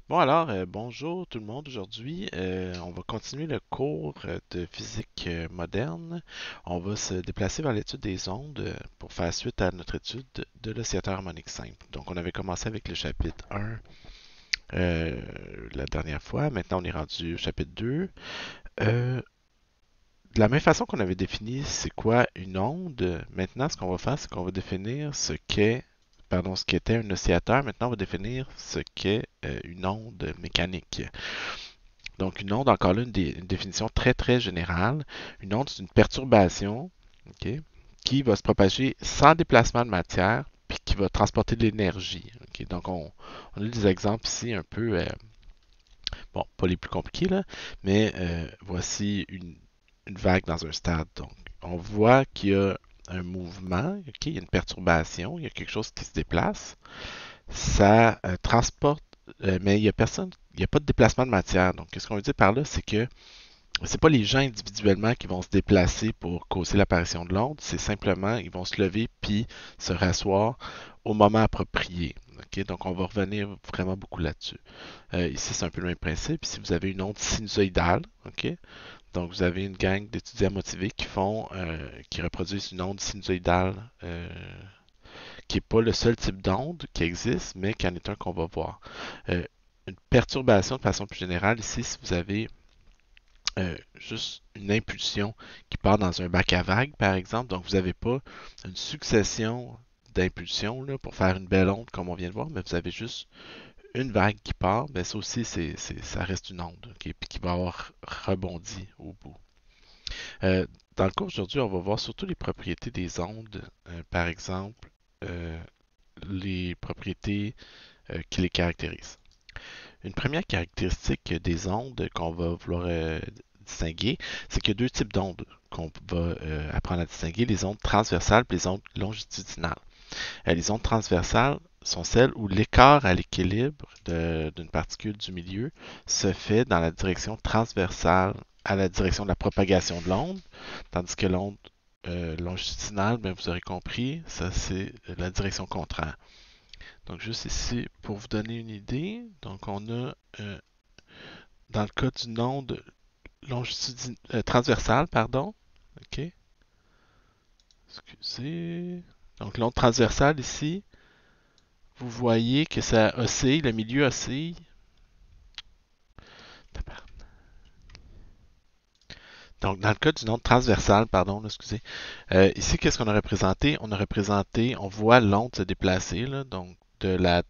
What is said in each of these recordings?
Bon alors, bonjour tout le monde. Aujourd'hui, on va continuer le cours de physique moderne. On va se déplacer vers l'étude des ondes pour faire suite à notre étude de l'oscillateur harmonique simple. Donc, on avait commencé avec le chapitre 1 euh, la dernière fois. Maintenant, on est rendu au chapitre 2. Euh, de la même façon qu'on avait défini c'est quoi une onde, maintenant, ce qu'on va faire, c'est qu'on va définir ce qu'était un oscillateur. Maintenant, on va définir ce qu'est une onde mécanique. Donc, une onde, encore là, une définition très, très générale. Une onde, c'est une perturbation, ok, qui va se propager sans déplacement de matière, puis qui va transporter de l'énergie. Ok. Donc, on a des exemples ici un peu, bon, pas les plus compliqués, là, mais voici une vague dans un stade. Donc, on voit qu'il y a un mouvement, ok, il y a une perturbation, il y a quelque chose qui se déplace. Ça transporte, mais il n'y a pas de déplacement de matière. Donc, qu'est-ce qu'on veut dire par là, c'est que c'est pas les gens individuellement qui vont se déplacer pour causer l'apparition de l'onde, c'est simplement ils vont se lever puis se rasseoir au moment approprié. Ok. Donc on va revenir vraiment beaucoup là-dessus. Ici c'est un peu le même principe. Si vous avez une onde sinusoïdale, ok, donc vous avez une gang d'étudiants motivés qui reproduisent une onde sinusoïdale qui n'est pas le seul type d'onde qui existe, mais qui en est un qu'on va voir. Euh, une perturbation de façon plus générale ici, si vous avez juste une impulsion qui part dans un bac à vagues, par exemple. Donc, vous n'avez pas une succession d'impulsions pour faire une belle onde comme on vient de voir, mais vous avez juste une vague qui part. Ben, ça aussi, ça reste une onde, ok, puis qui va avoir rebondi au bout. Euh, dans le cours aujourd'hui, on va voir surtout les propriétés des ondes, par exemple, euh, les propriétés qui les caractérisent. Une première caractéristique des ondes qu'on va vouloir distinguer, c'est qu'il y a deux types d'ondes qu'on va apprendre à distinguer, les ondes transversales et les ondes longitudinales. Les ondes transversales sont celles où l'écart à l'équilibre d'une particule du milieu se fait dans la direction transversale à la direction de la propagation de l'onde, tandis que l'onde longitudinale, bien, vous aurez compris, ça c'est la direction contraire. Donc juste ici, pour vous donner une idée, donc on a dans le cas d'une onde transversale, pardon, ok, excusez, donc l'onde transversale ici, vous voyez que ça oscille, le milieu oscille. Donc, dans le cas d'une onde transversale, pardon, là, excusez, ici, qu'est-ce qu'on a représenté? On a représenté, on voit l'onde se déplacer, là, donc de la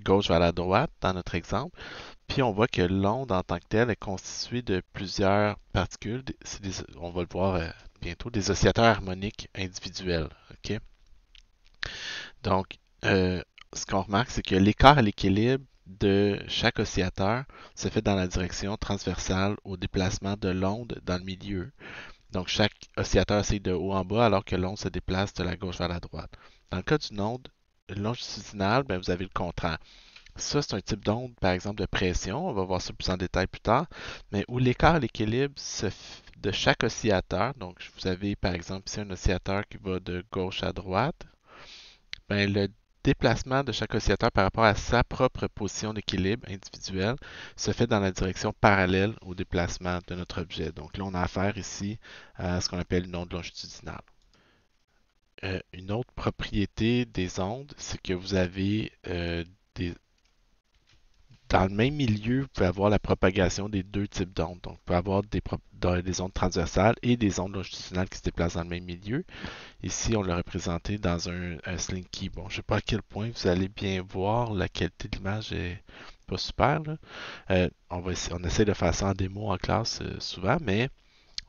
gauche vers la droite, dans notre exemple. Puis on voit que l'onde en tant que telle est constituée de plusieurs particules. On va le voir bientôt, des oscillateurs harmoniques individuels. Ok. Donc, ce qu'on remarque, c'est que l'écart à l'équilibre de chaque oscillateur se fait dans la direction transversale au déplacement de l'onde dans le milieu. Donc, chaque oscillateur oscille de haut en bas alors que l'onde se déplace de la gauche vers la droite. Dans le cas d'une onde longitudinale, ben, vous avez le contraire. Ça, c'est un type d'onde, par exemple, de pression. On va voir ça plus en détail plus tard. Mais où l'écart à l'équilibre de chaque oscillateur. Donc, vous avez, par exemple, ici un oscillateur qui va de gauche à droite. Ben, le déplacement de chaque oscillateur par rapport à sa propre position d'équilibre individuelle se fait dans la direction parallèle au déplacement de notre objet. Donc là, on a affaire ici à ce qu'on appelle une onde longitudinale. Une autre propriété des ondes, c'est que vous avez des, dans le même milieu, vous pouvez avoir la propagation des deux types d'ondes. Donc, vous pouvez avoir des ondes transversales et des ondes longitudinales qui se déplacent dans le même milieu. Ici, on l'a représenté dans un slinky. Bon, je ne sais pas à quel point vous allez bien voir. La qualité de l'image est pas super, là. On essaie de faire ça en démo en classe souvent, mais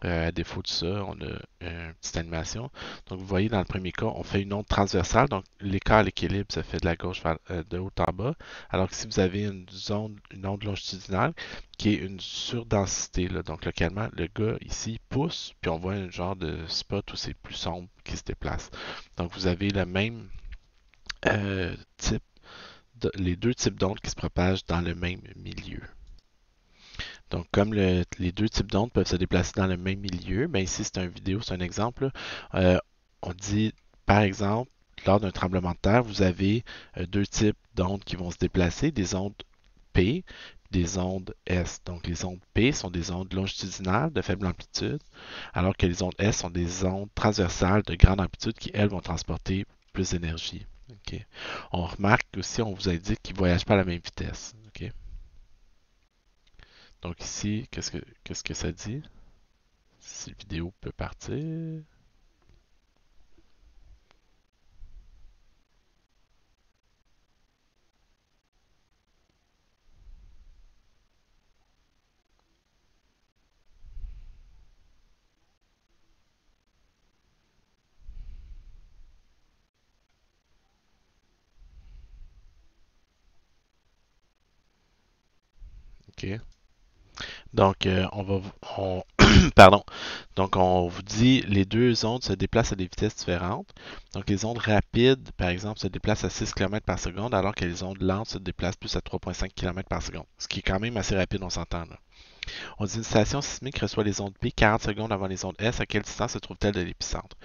à défaut de ça, on a une petite animation. Donc, vous voyez, dans le premier cas, on fait une onde transversale. Donc, l'écart à l'équilibre se fait de la gauche de haut en bas. Alors que si vous avez une onde longitudinale, qui est une surdensité, là, donc localement, le gars ici pousse, puis on voit un genre de spot où c'est plus sombre qui se déplace. Donc, vous avez le même type, les deux types d'ondes qui se propagent dans le même milieu. Donc, comme les deux types d'ondes peuvent se déplacer dans le même milieu, ben ici c'est une vidéo, c'est un exemple. On dit, par exemple, lors d'un tremblement de terre, vous avez deux types d'ondes qui vont se déplacer, des ondes P, des ondes S. Donc les ondes P sont des ondes longitudinales de faible amplitude, alors que les ondes S sont des ondes transversales de grande amplitude qui, elles, vont transporter plus d'énergie. Okay. On remarque aussi, on vous indique qu'ils ne voyagent pas à la même vitesse. Okay. Donc ici, qu'est-ce que ça dit? Si la vidéo peut partir. OK. Donc, pardon. Donc, on vous dit les deux ondes se déplacent à des vitesses différentes. Donc, les ondes rapides, par exemple, se déplacent à 6 km par seconde, alors que les ondes lentes se déplacent plus à 3,5 km par seconde. Ce qui est quand même assez rapide, on s'entend là. On dit une station sismique reçoit les ondes P 40 secondes avant les ondes S. À quelle distance se trouve-t-elle de l'épicentre?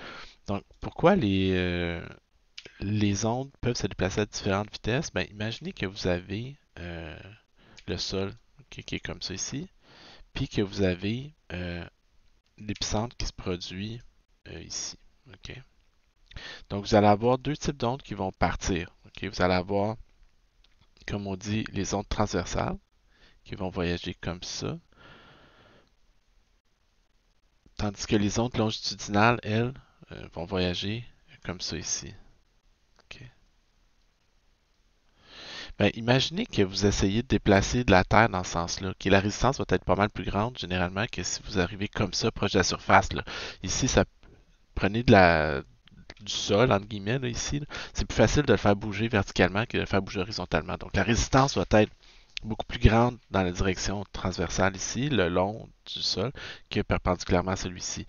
Donc, pourquoi les ondes peuvent se déplacer à différentes vitesses? Ben, imaginez que vous avez le sol qui est comme ça ici, puis que vous avez l'épicentre qui se produit ici. Okay? Donc, vous allez avoir deux types d'ondes qui vont partir. Okay? Vous allez avoir, comme on dit, les ondes transversales qui vont voyager comme ça, tandis que les ondes longitudinales, elles, vont voyager comme ça ici. Okay? Ben, imaginez que vous essayez de déplacer de la Terre dans ce sens-là, que la résistance va être pas mal plus grande généralement que si vous arrivez comme ça proche de la surface. Là. Ici, ça prenez du sol, entre guillemets, là, ici, c'est plus facile de le faire bouger verticalement que de le faire bouger horizontalement. Donc la résistance va être beaucoup plus grande dans la direction transversale ici, le long du sol, que perpendiculairement à celui-ci.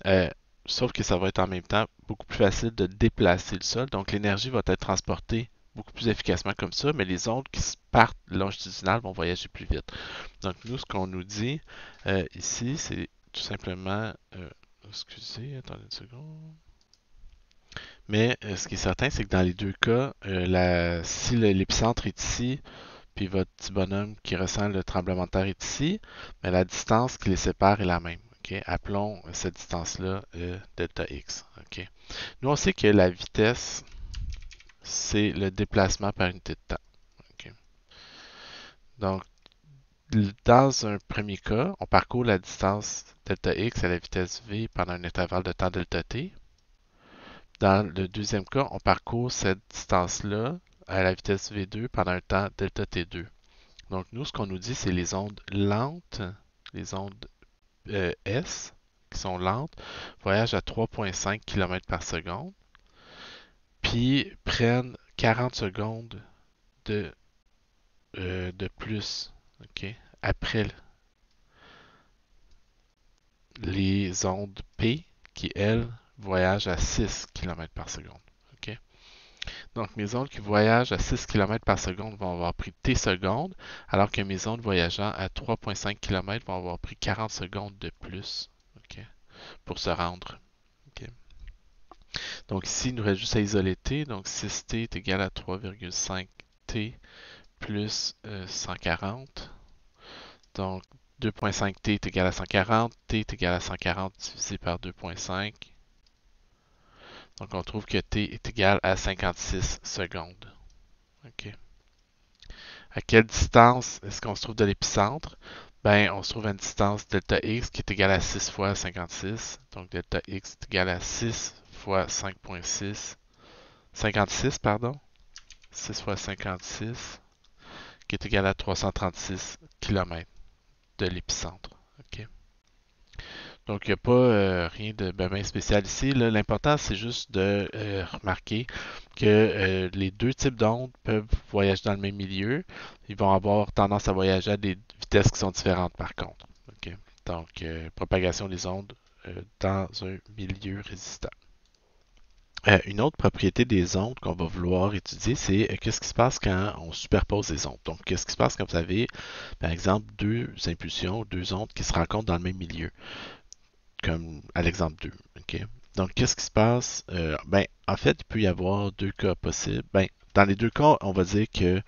Euh, Sauf que ça va être en même temps beaucoup plus facile de déplacer le sol. Donc l'énergie va être transportée beaucoup plus efficacement comme ça, mais les ondes qui partent longitudinales vont voyager plus vite. Donc nous, ce qu'on nous dit ici, c'est tout simplement... excusez, attendez une seconde. Mais ce qui est certain, c'est que dans les deux cas, si l'épicentre est ici, puis votre petit bonhomme qui ressent le tremblement de terre est ici, mais la distance qui les sépare est la même. Okay? Appelons cette distance-là delta x. Okay? Nous, on sait que la vitesse, c'est le déplacement par unité de temps. Okay? Donc, dans un premier cas, on parcourt la distance delta x à la vitesse v pendant un intervalle de temps delta t. Dans le deuxième cas, on parcourt cette distance-là à la vitesse v2 pendant un temps delta t2. Donc nous, ce qu'on nous dit, c'est les ondes lentes, les ondes S, qui sont lentes, voyagent à 3,5 km par seconde, puis prennent 40 secondes de plus, okay, après les ondes P, qui, elles, voyagent à 6 km par seconde. Okay? Donc, mes ondes qui voyagent à 6 km par seconde vont avoir pris T secondes, alors que mes ondes voyageant à 3,5 km vont avoir pris 40 secondes de plus, okay, pour se rendre. Okay. Donc ici, il nous reste juste à isoler T. Donc 6T est égal à 3,5 T plus 140. Donc 2,5 T est égal à 140. T est égal à 140 divisé par 2,5. Donc on trouve que T est égal à 56 secondes. Okay. À quelle distance est-ce qu'on se trouve de l'épicentre? Ben, on se trouve à une distance delta x qui est égale à 6 fois 56. Donc delta x est égal à 6 fois 5,6. 56, pardon. 6 fois 56, qui est égal à 336 km de l'épicentre. Okay. Donc, il n'y a pas rien de ben spécial ici. L'important, c'est juste de remarquer que les deux types d'ondes peuvent voyager dans le même milieu. Ils vont avoir tendance à voyager à des vitesses qui sont différentes, par contre. Okay. Donc, propagation des ondes dans un milieu résistant. Une autre propriété des ondes qu'on va vouloir étudier, c'est qu'est-ce qui se passe quand on superpose des ondes. Donc, qu'est-ce qui se passe quand vous avez, par exemple, deux impulsions, deux ondes qui se rencontrent dans le même milieu, comme à l'exemple 2. Okay? Donc, qu'est-ce qui se passe? Ben, en fait, il peut y avoir deux cas possibles. Ben, dans les deux cas, on va dire que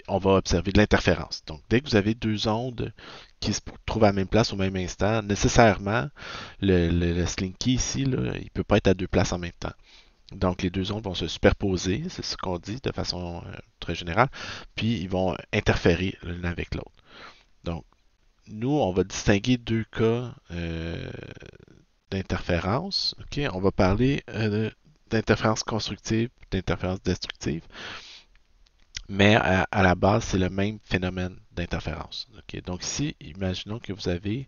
on va observer de l'interférence. Donc, dès que vous avez deux ondes qui se trouvent à la même place au même instant, nécessairement, le slinky ici, là, il ne peut pas être à deux places en même temps. Donc, les deux ondes vont se superposer, c'est ce qu'on dit de façon très générale, puis ils vont interférer l'une avec l'autre. Donc, nous, on va distinguer deux cas d'interférence. OK? On va parler d'interférence constructive et d'interférence destructive, mais à la base, c'est le même phénomène d'interférence. OK? Donc ici, imaginons que vous avez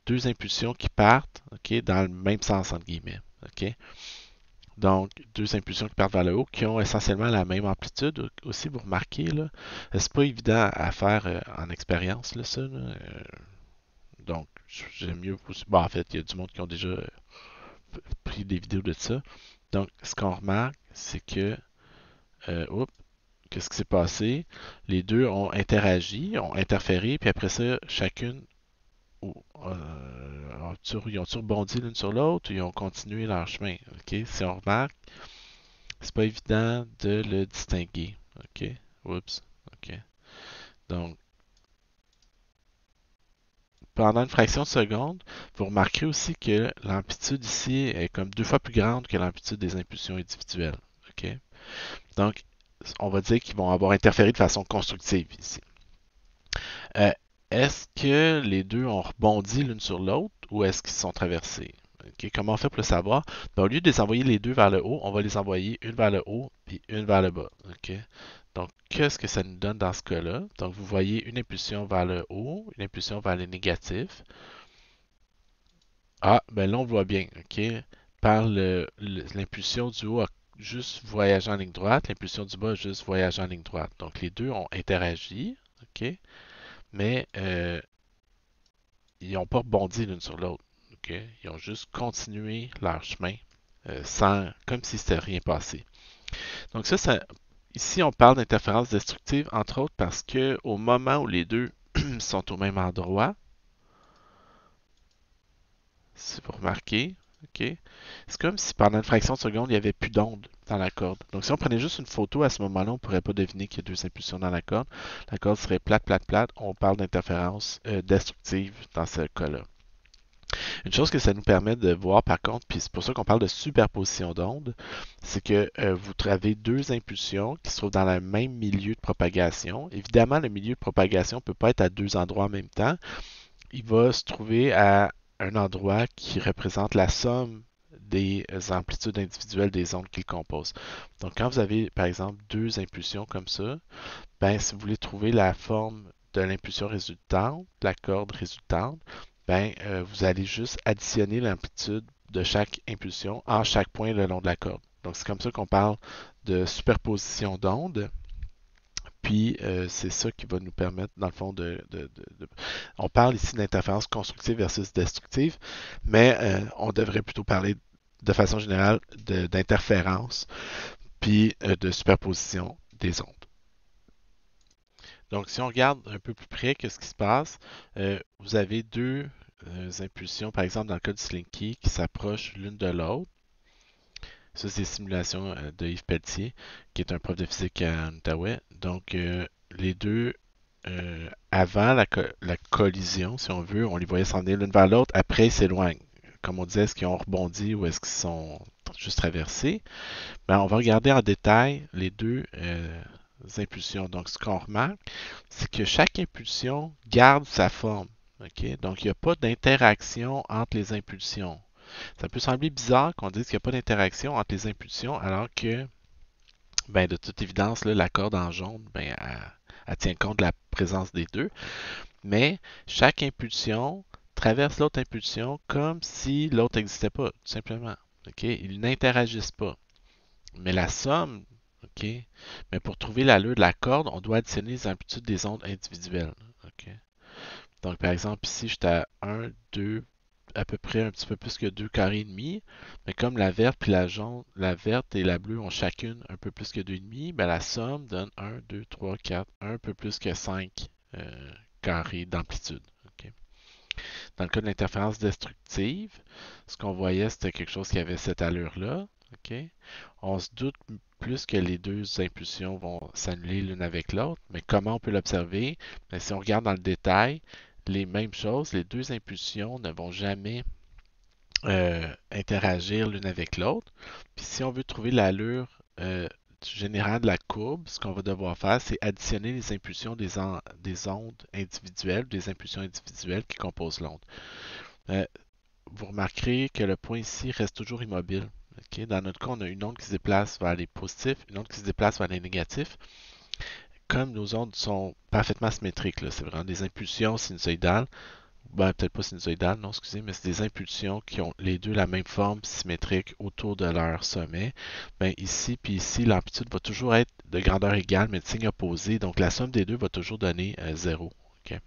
deux impulsions qui partent, OK, dans le même sens, entre guillemets. OK? Donc, deux impulsions qui partent vers le haut, qui ont essentiellement la même amplitude. Aussi, vous remarquez, là, c'est pas évident à faire en expérience, là, ça. Là. Donc, j'aime mieux. Bon, en fait, il y a du monde qui ont déjà pris des vidéos de ça. Donc, ce qu'on remarque, c'est que, oups, qu'est-ce qui s'est passé? Les deux ont interagi, ont interféré, puis après ça, chacune, ils ont rebondi l'une sur l'autre, ou ils ont continué leur chemin. OK? Si on remarque, c'est pas évident de le distinguer. OK? Oups. OK. Donc, pendant une fraction de seconde, vous remarquerez aussi que l'amplitude ici est comme deux fois plus grande que l'amplitude des impulsions individuelles. OK? Donc, on va dire qu'ils vont avoir interféré de façon constructive ici. Euh, est-ce que les deux ont rebondi l'une sur l'autre ou est-ce qu'ils se sont traversés? Okay, comment on fait pour le savoir? Ben, au lieu de les envoyer les deux vers le haut, on va les envoyer une vers le haut puis une vers le bas. Okay? Donc, qu'est-ce que ça nous donne dans ce cas-là? Donc, vous voyez une impulsion vers le haut, une impulsion vers le négatif. Ah, ben là, on voit bien. OK? Par l'impulsion du haut a juste voyagé en ligne droite, l'impulsion du bas a juste voyagé en ligne droite. Donc, les deux ont interagi. OK? Mais ils n'ont pas rebondi l'une sur l'autre. OK? Ils ont juste continué leur chemin comme si c'était rien passé. Donc ici, on parle d'interférence destructive, entre autres parce que au moment où les deux sont au même endroit, si vous remarquez, OK, c'est comme si pendant une fraction de seconde, il n'y avait plus d'onde dans la corde. Donc si on prenait juste une photo à ce moment-là, on ne pourrait pas deviner qu'il y a deux impulsions dans la corde. La corde serait plate, plate, plate. On parle d'interférence destructive dans ce cas-là. Une chose que ça nous permet de voir par contre, puis c'est pour ça qu'on parle de superposition d'ondes, c'est que vous avez deux impulsions qui se trouvent dans le même milieu de propagation. Évidemment, le milieu de propagation ne peut pas être à deux endroits en même temps. Il va se trouver à un endroit qui représente la somme des amplitudes individuelles des ondes qu'il compose. Donc, quand vous avez, par exemple, deux impulsions comme ça, ben, si vous voulez trouver la forme de l'impulsion résultante, la corde résultante, ben, vous allez juste additionner l'amplitude de chaque impulsion en chaque point le long de la corde. Donc, c'est comme ça qu'on parle de superposition d'ondes. Puis, c'est ça qui va nous permettre, dans le fond, on parle ici d'interférence constructive versus destructive, mais on devrait plutôt parler de façon générale d'interférence puis de superposition des ondes. Donc, si on regarde un peu plus près, qu'est-ce qui se passe? Vous avez deux impulsions, par exemple dans le cas du Slinky, qui s'approchent l'une de l'autre. Ça, c'est des simulations de Yves Pelletier, qui est un prof de physique à Outaouais. Donc, les deux, avant la collision, si on veut, on les voyait s'en aller l'une vers l'autre. Après, ils s'éloignent. Comme on disait, est-ce qu'ils ont rebondi ou est-ce qu'ils sont juste traversés? Ben, on va regarder en détail les deux impulsions. Donc, ce qu'on remarque, c'est que chaque impulsion garde sa forme. OK? Donc, il n'y a pas d'interaction entre les impulsions. Ça peut sembler bizarre qu'on dise qu'il n'y a pas d'interaction entre les impulsions, alors que, ben, de toute évidence, là, la corde en jaune, ben, elle tient compte de la présence des deux. Mais chaque impulsion traverse l'autre impulsion comme si l'autre n'existait pas, tout simplement. OK? Ils n'interagissent pas. Mais la somme, OK? Mais pour trouver l'allure de la corde, on doit additionner les amplitudes des ondes individuelles. OK? Donc, par exemple, ici, j'étais à 1, 2, à peu près un petit peu plus que 2 carrés et demi. Mais comme la verte puis la jaune, la verte et la bleue ont chacune un peu plus que 2,5, ben la somme donne 1, 2, 3, 4, un peu plus que 5 carrés d'amplitude. OK? Dans le cas de l'interférence destructive, ce qu'on voyait, c'était quelque chose qui avait cette allure-là. OK? On se doute plus que les deux impulsions vont s'annuler l'une avec l'autre, mais comment on peut l'observer? Ben, si on regarde dans le détail, les mêmes choses, les deux impulsions ne vont jamais interagir l'une avec l'autre. Puis si on veut trouver l'allure générale de la courbe, ce qu'on va devoir faire, c'est additionner les impulsions des ondes individuelles, des impulsions individuelles qui composent l'onde. Euh, Vous remarquerez que le point ici reste toujours immobile. Okay? Dans notre cas, on a une onde qui se déplace vers les positifs, une onde qui se déplace vers les négatifs. Comme nos ondes sont parfaitement symétriques, c'est vraiment des impulsions sinusoïdales, ben, peut-être pas sinusoïdales, non, excusez, mais c'est des impulsions qui ont les deux la même forme symétrique autour de leur sommet. Ben, ici puis ici, l'amplitude va toujours être de grandeur égale, mais de signe opposé. Donc la somme des deux va toujours donner 0. Okay?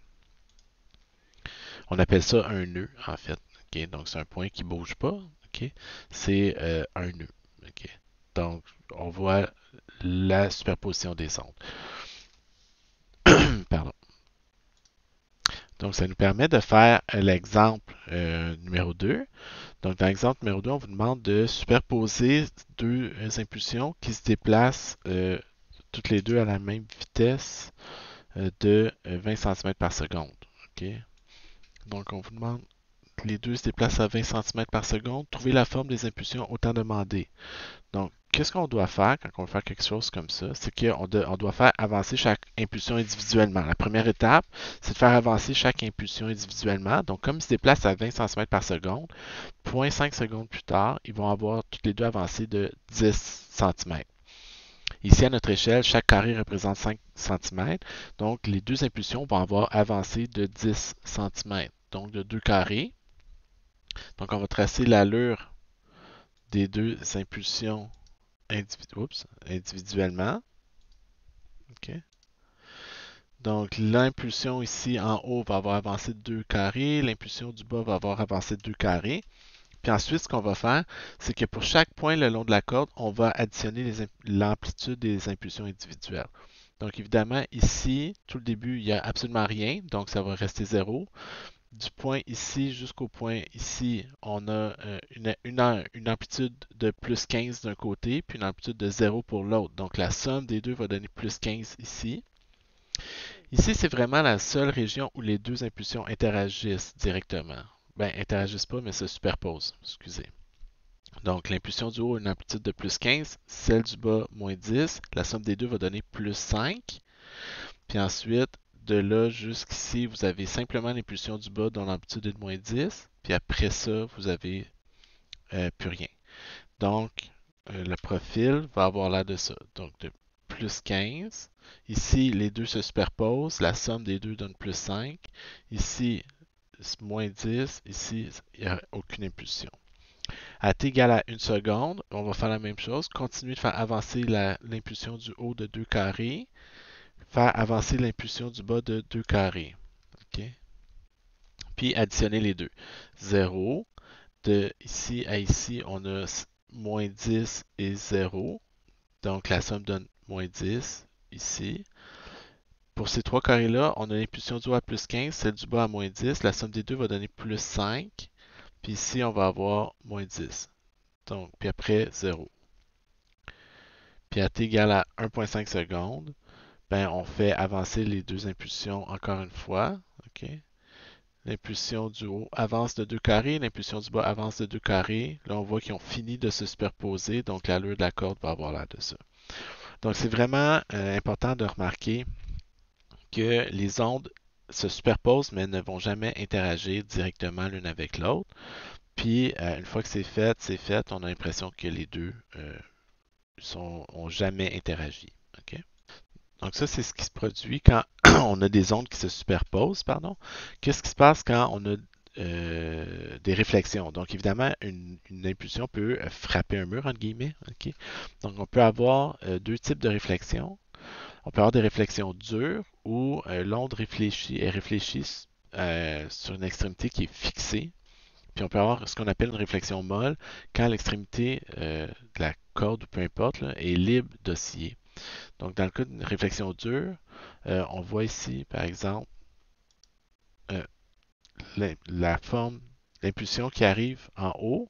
On appelle ça un nœud, en fait. Okay? Donc c'est un point qui ne bouge pas. Okay? C'est un nœud. Okay? Donc on voit la superposition des ondes. Pardon. Donc ça nous permet de faire l'exemple numéro 2. Donc, dans l'exemple numéro 2, on vous demande de superposer deux impulsions qui se déplacent toutes les deux à la même vitesse de 20 cm par seconde. OK? Donc, on vous demande que les deux se déplacent à 20 cm par seconde. Trouvez la forme des impulsions au temps demandé. Donc, qu'est-ce qu'on doit faire quand on veut faire quelque chose comme ça? C'est qu'on doit faire avancer chaque impulsion individuellement. La première étape, c'est de faire avancer chaque impulsion individuellement. Donc, comme ils se déplacent à 20 cm par seconde, 0,5 secondes plus tard, ils vont avoir toutes les deux avancé de 10 cm. Ici, à notre échelle, chaque carré représente 5 cm. Donc, les deux impulsions vont avoir avancé de 10 cm. Donc, de 2 carrés. Donc, on va tracer l'allure des deux impulsions individuellement. OK. Donc, l'impulsion ici en haut va avoir avancé de 2 carrés. L'impulsion du bas va avoir avancé de 2 carrés. Puis ensuite, ce qu'on va faire, c'est que pour chaque point le long de la corde, on va additionner l'amplitude des impulsions individuelles. Donc évidemment, ici, tout le début, il n'y a absolument rien, donc ça va rester 0. Du point ici jusqu'au point ici, on a une amplitude de plus 15 d'un côté, puis une amplitude de 0 pour l'autre. Donc la somme des deux va donner plus 15 ici. Ici, c'est vraiment la seule région où les deux impulsions interagissent directement. Ben, interagissent pas, mais se superposent. Excusez. Donc, l'impulsion du haut a une amplitude de plus 15, celle du bas moins 10. La somme des deux va donner plus 5. Puis ensuite, de là jusqu'ici, vous avez simplement l'impulsion du bas dont l'amplitude est de moins 10. Puis après ça, vous avez plus rien. Donc, le profil va avoir l'air de ça. Donc, de plus 15. Ici, les deux se superposent. La somme des deux donne plus 5. Ici, moins 10. Ici, il n'y a aucune impulsion. À t égale à 1 seconde, on va faire la même chose. Continuer de faire avancer l'impulsion du haut de 2 carrés. Faire avancer l'impulsion du bas de 2 carrés. Okay? Puis additionner les deux. 0. De ici à ici, on a moins 10 et 0. Donc la somme donne moins 10 ici. Pour ces trois carrés-là, on a l'impulsion du haut à plus 15, celle du bas à moins 10. La somme des deux va donner plus 5. Puis ici, on va avoir moins 10. Donc, puis après, 0. Puis à t égale à 1,5 secondes, ben, on fait avancer les deux impulsions encore une fois. Okay? L'impulsion du haut avance de 2 carrés, l'impulsion du bas avance de 2 carrés. Là, on voit qu'ils ont fini de se superposer, donc l'allure de la corde va avoir l'air de ça. Donc, c'est vraiment important de remarquer que les ondes se superposent, mais ne vont jamais interagir directement l'une avec l'autre. Puis, une fois que c'est fait, on a l'impression que les deux n'ont jamais interagi. Okay? Donc ça, c'est ce qui se produit quand on a des ondes qui se superposent. Pardon. Qu'est-ce qui se passe quand on a des réflexions? Donc évidemment, une impulsion peut frapper un mur, entre guillemets. Okay? Donc on peut avoir deux types de réflexions. On peut avoir des réflexions dures où l'onde est réfléchie sur une extrémité qui est fixée. Puis on peut avoir ce qu'on appelle une réflexion molle quand l'extrémité de la corde, ou peu importe, là, est libre d'osciller. Donc, dans le cas d'une réflexion dure, on voit ici, par exemple, euh, la forme, l'impulsion qui arrive en haut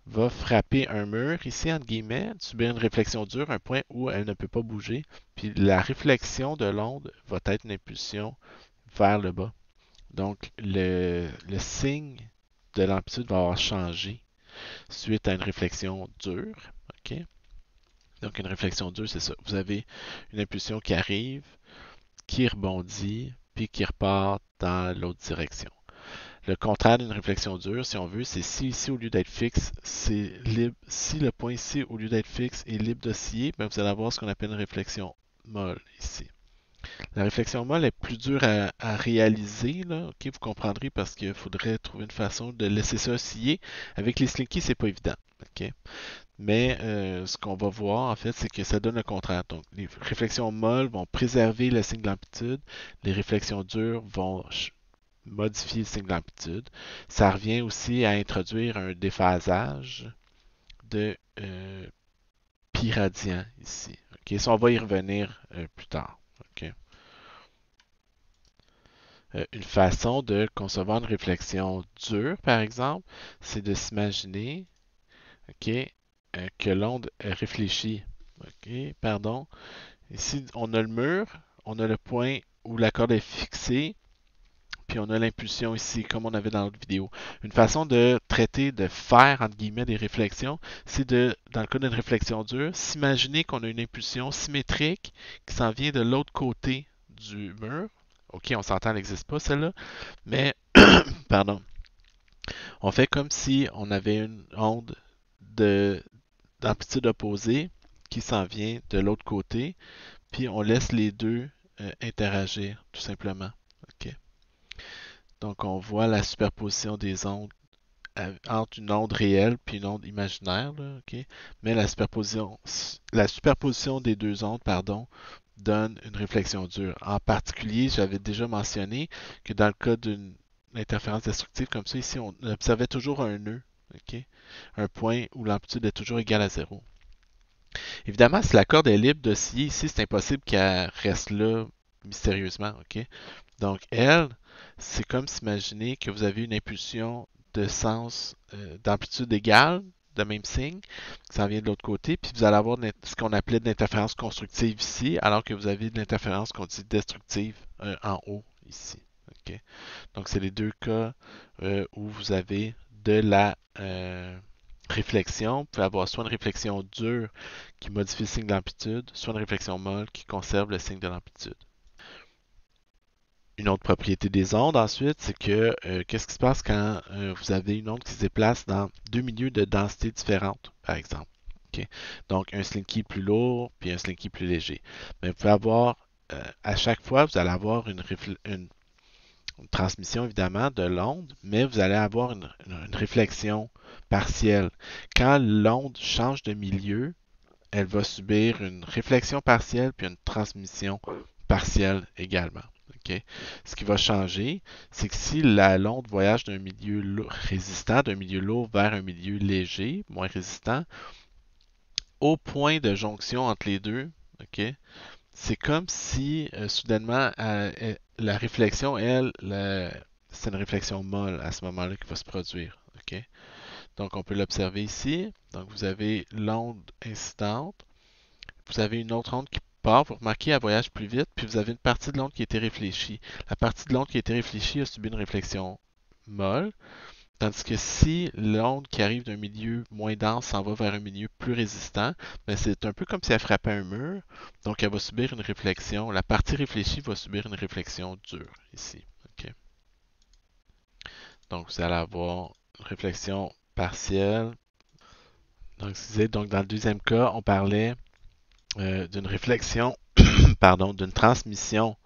va frapper un mur, ici, entre guillemets, subir une réflexion dure, un point où elle ne peut pas bouger. Puis la réflexion de l'onde va être une impulsion vers le bas. Donc, le signe de l'amplitude va avoir changé suite à une réflexion dure. OK? Donc, une réflexion dure, c'est ça. Vous avez une impulsion qui arrive, qui rebondit, puis qui repart dans l'autre direction. Le contraire d'une réflexion dure, si on veut, c'est si ici, au lieu d'être fixe, c'est libre. Si le point ici, au lieu d'être fixe, est libre d'osciller, ben vous allez avoir ce qu'on appelle une réflexion molle ici. La réflexion molle est plus dure à réaliser, là. Ok, vous comprendrez parce qu'il faudrait trouver une façon de laisser ça osciller. Avec les slinky, c'est pas évident. Ok? Mais ce qu'on va voir, en fait, c'est que ça donne le contraire. Donc, les réflexions molles vont préserver le signe d'amplitude. Les réflexions dures vont modifier le signe d'amplitude. Ça revient aussi à introduire un déphasage de pi radian ici. Ok, ça, on va y revenir plus tard. Ok. Une façon de concevoir une réflexion dure, par exemple, c'est de s'imaginer ok, que l'onde réfléchit. Ok, pardon. Ici, on a le mur, on a le point où la corde est fixée, puis on a l'impulsion ici, comme on avait dans l'autre vidéo. Une façon de traiter, de faire, entre guillemets, des réflexions, c'est de, dans le cas d'une réflexion dure, s'imaginer qu'on a une impulsion symétrique qui s'en vient de l'autre côté du mur. Ok, on s'entend, elle n'existe pas celle-là, mais, pardon, on fait comme si on avait une onde d'amplitude opposée qui s'en vient de l'autre côté, puis on laisse les deux interagir, tout simplement. Ok. Donc, on voit la superposition des ondes entre une onde réelle puis une onde imaginaire, là, ok? Mais la superposition des deux ondes, pardon, donne une réflexion dure. En particulier, j'avais déjà mentionné que dans le cas d'une interférence destructive comme ça, ici, on observait toujours un nœud, ok? Un point où l'amplitude est toujours égale à zéro. Évidemment, si la corde est libre d'osciller ici, c'est impossible qu'elle reste là mystérieusement, ok? Donc, elle, c'est comme s'imaginer que vous avez une impulsion de sens d'amplitude égale, de même signe, qui s'en vient de l'autre côté, puis vous allez avoir ce qu'on appelait de l'interférence constructive ici, alors que vous avez de l'interférence qu'on dit destructive en haut ici. Ok? Donc, c'est les deux cas où vous avez de la réflexion. Vous pouvez avoir soit une réflexion dure qui modifie le signe d'amplitude, soit une réflexion molle qui conserve le signe de l'amplitude. Une autre propriété des ondes, ensuite, c'est que qu'est-ce qui se passe quand vous avez une onde qui se déplace dans deux milieux de densité différentes, par exemple. Okay? Donc, un slinky plus lourd, puis un slinky plus léger. Mais vous pouvez avoir, à chaque fois, vous allez avoir une transmission, évidemment, de l'onde, mais vous allez avoir une réflexion partielle. Quand l'onde change de milieu, elle va subir une réflexion partielle puis une transmission partielle également. Okay? Ce qui va changer, c'est que si l'onde voyage d'un milieu résistant, d'un milieu lourd vers un milieu léger, moins résistant, au point de jonction entre les deux, okay, c'est comme si soudainement la réflexion, elle, c'est une réflexion molle à ce moment-là qui va se produire. Okay? Donc on peut l'observer ici. Donc vous avez l'onde incidente. Vous avez une autre onde qui part, vous remarquez, elle voyage plus vite, puis vous avez une partie de l'onde qui a été réfléchie. La partie de l'onde qui a été réfléchie a subi une réflexion molle, tandis que si l'onde qui arrive d'un milieu moins dense s'en va vers un milieu plus résistant, ben c'est un peu comme si elle frappait un mur, donc elle va subir une réflexion. La partie réfléchie va subir une réflexion dure ici. Okay. Donc vous allez avoir une réflexion partielle. Donc dans le deuxième cas, on parlait d'une réflexion, pardon, d'une transmission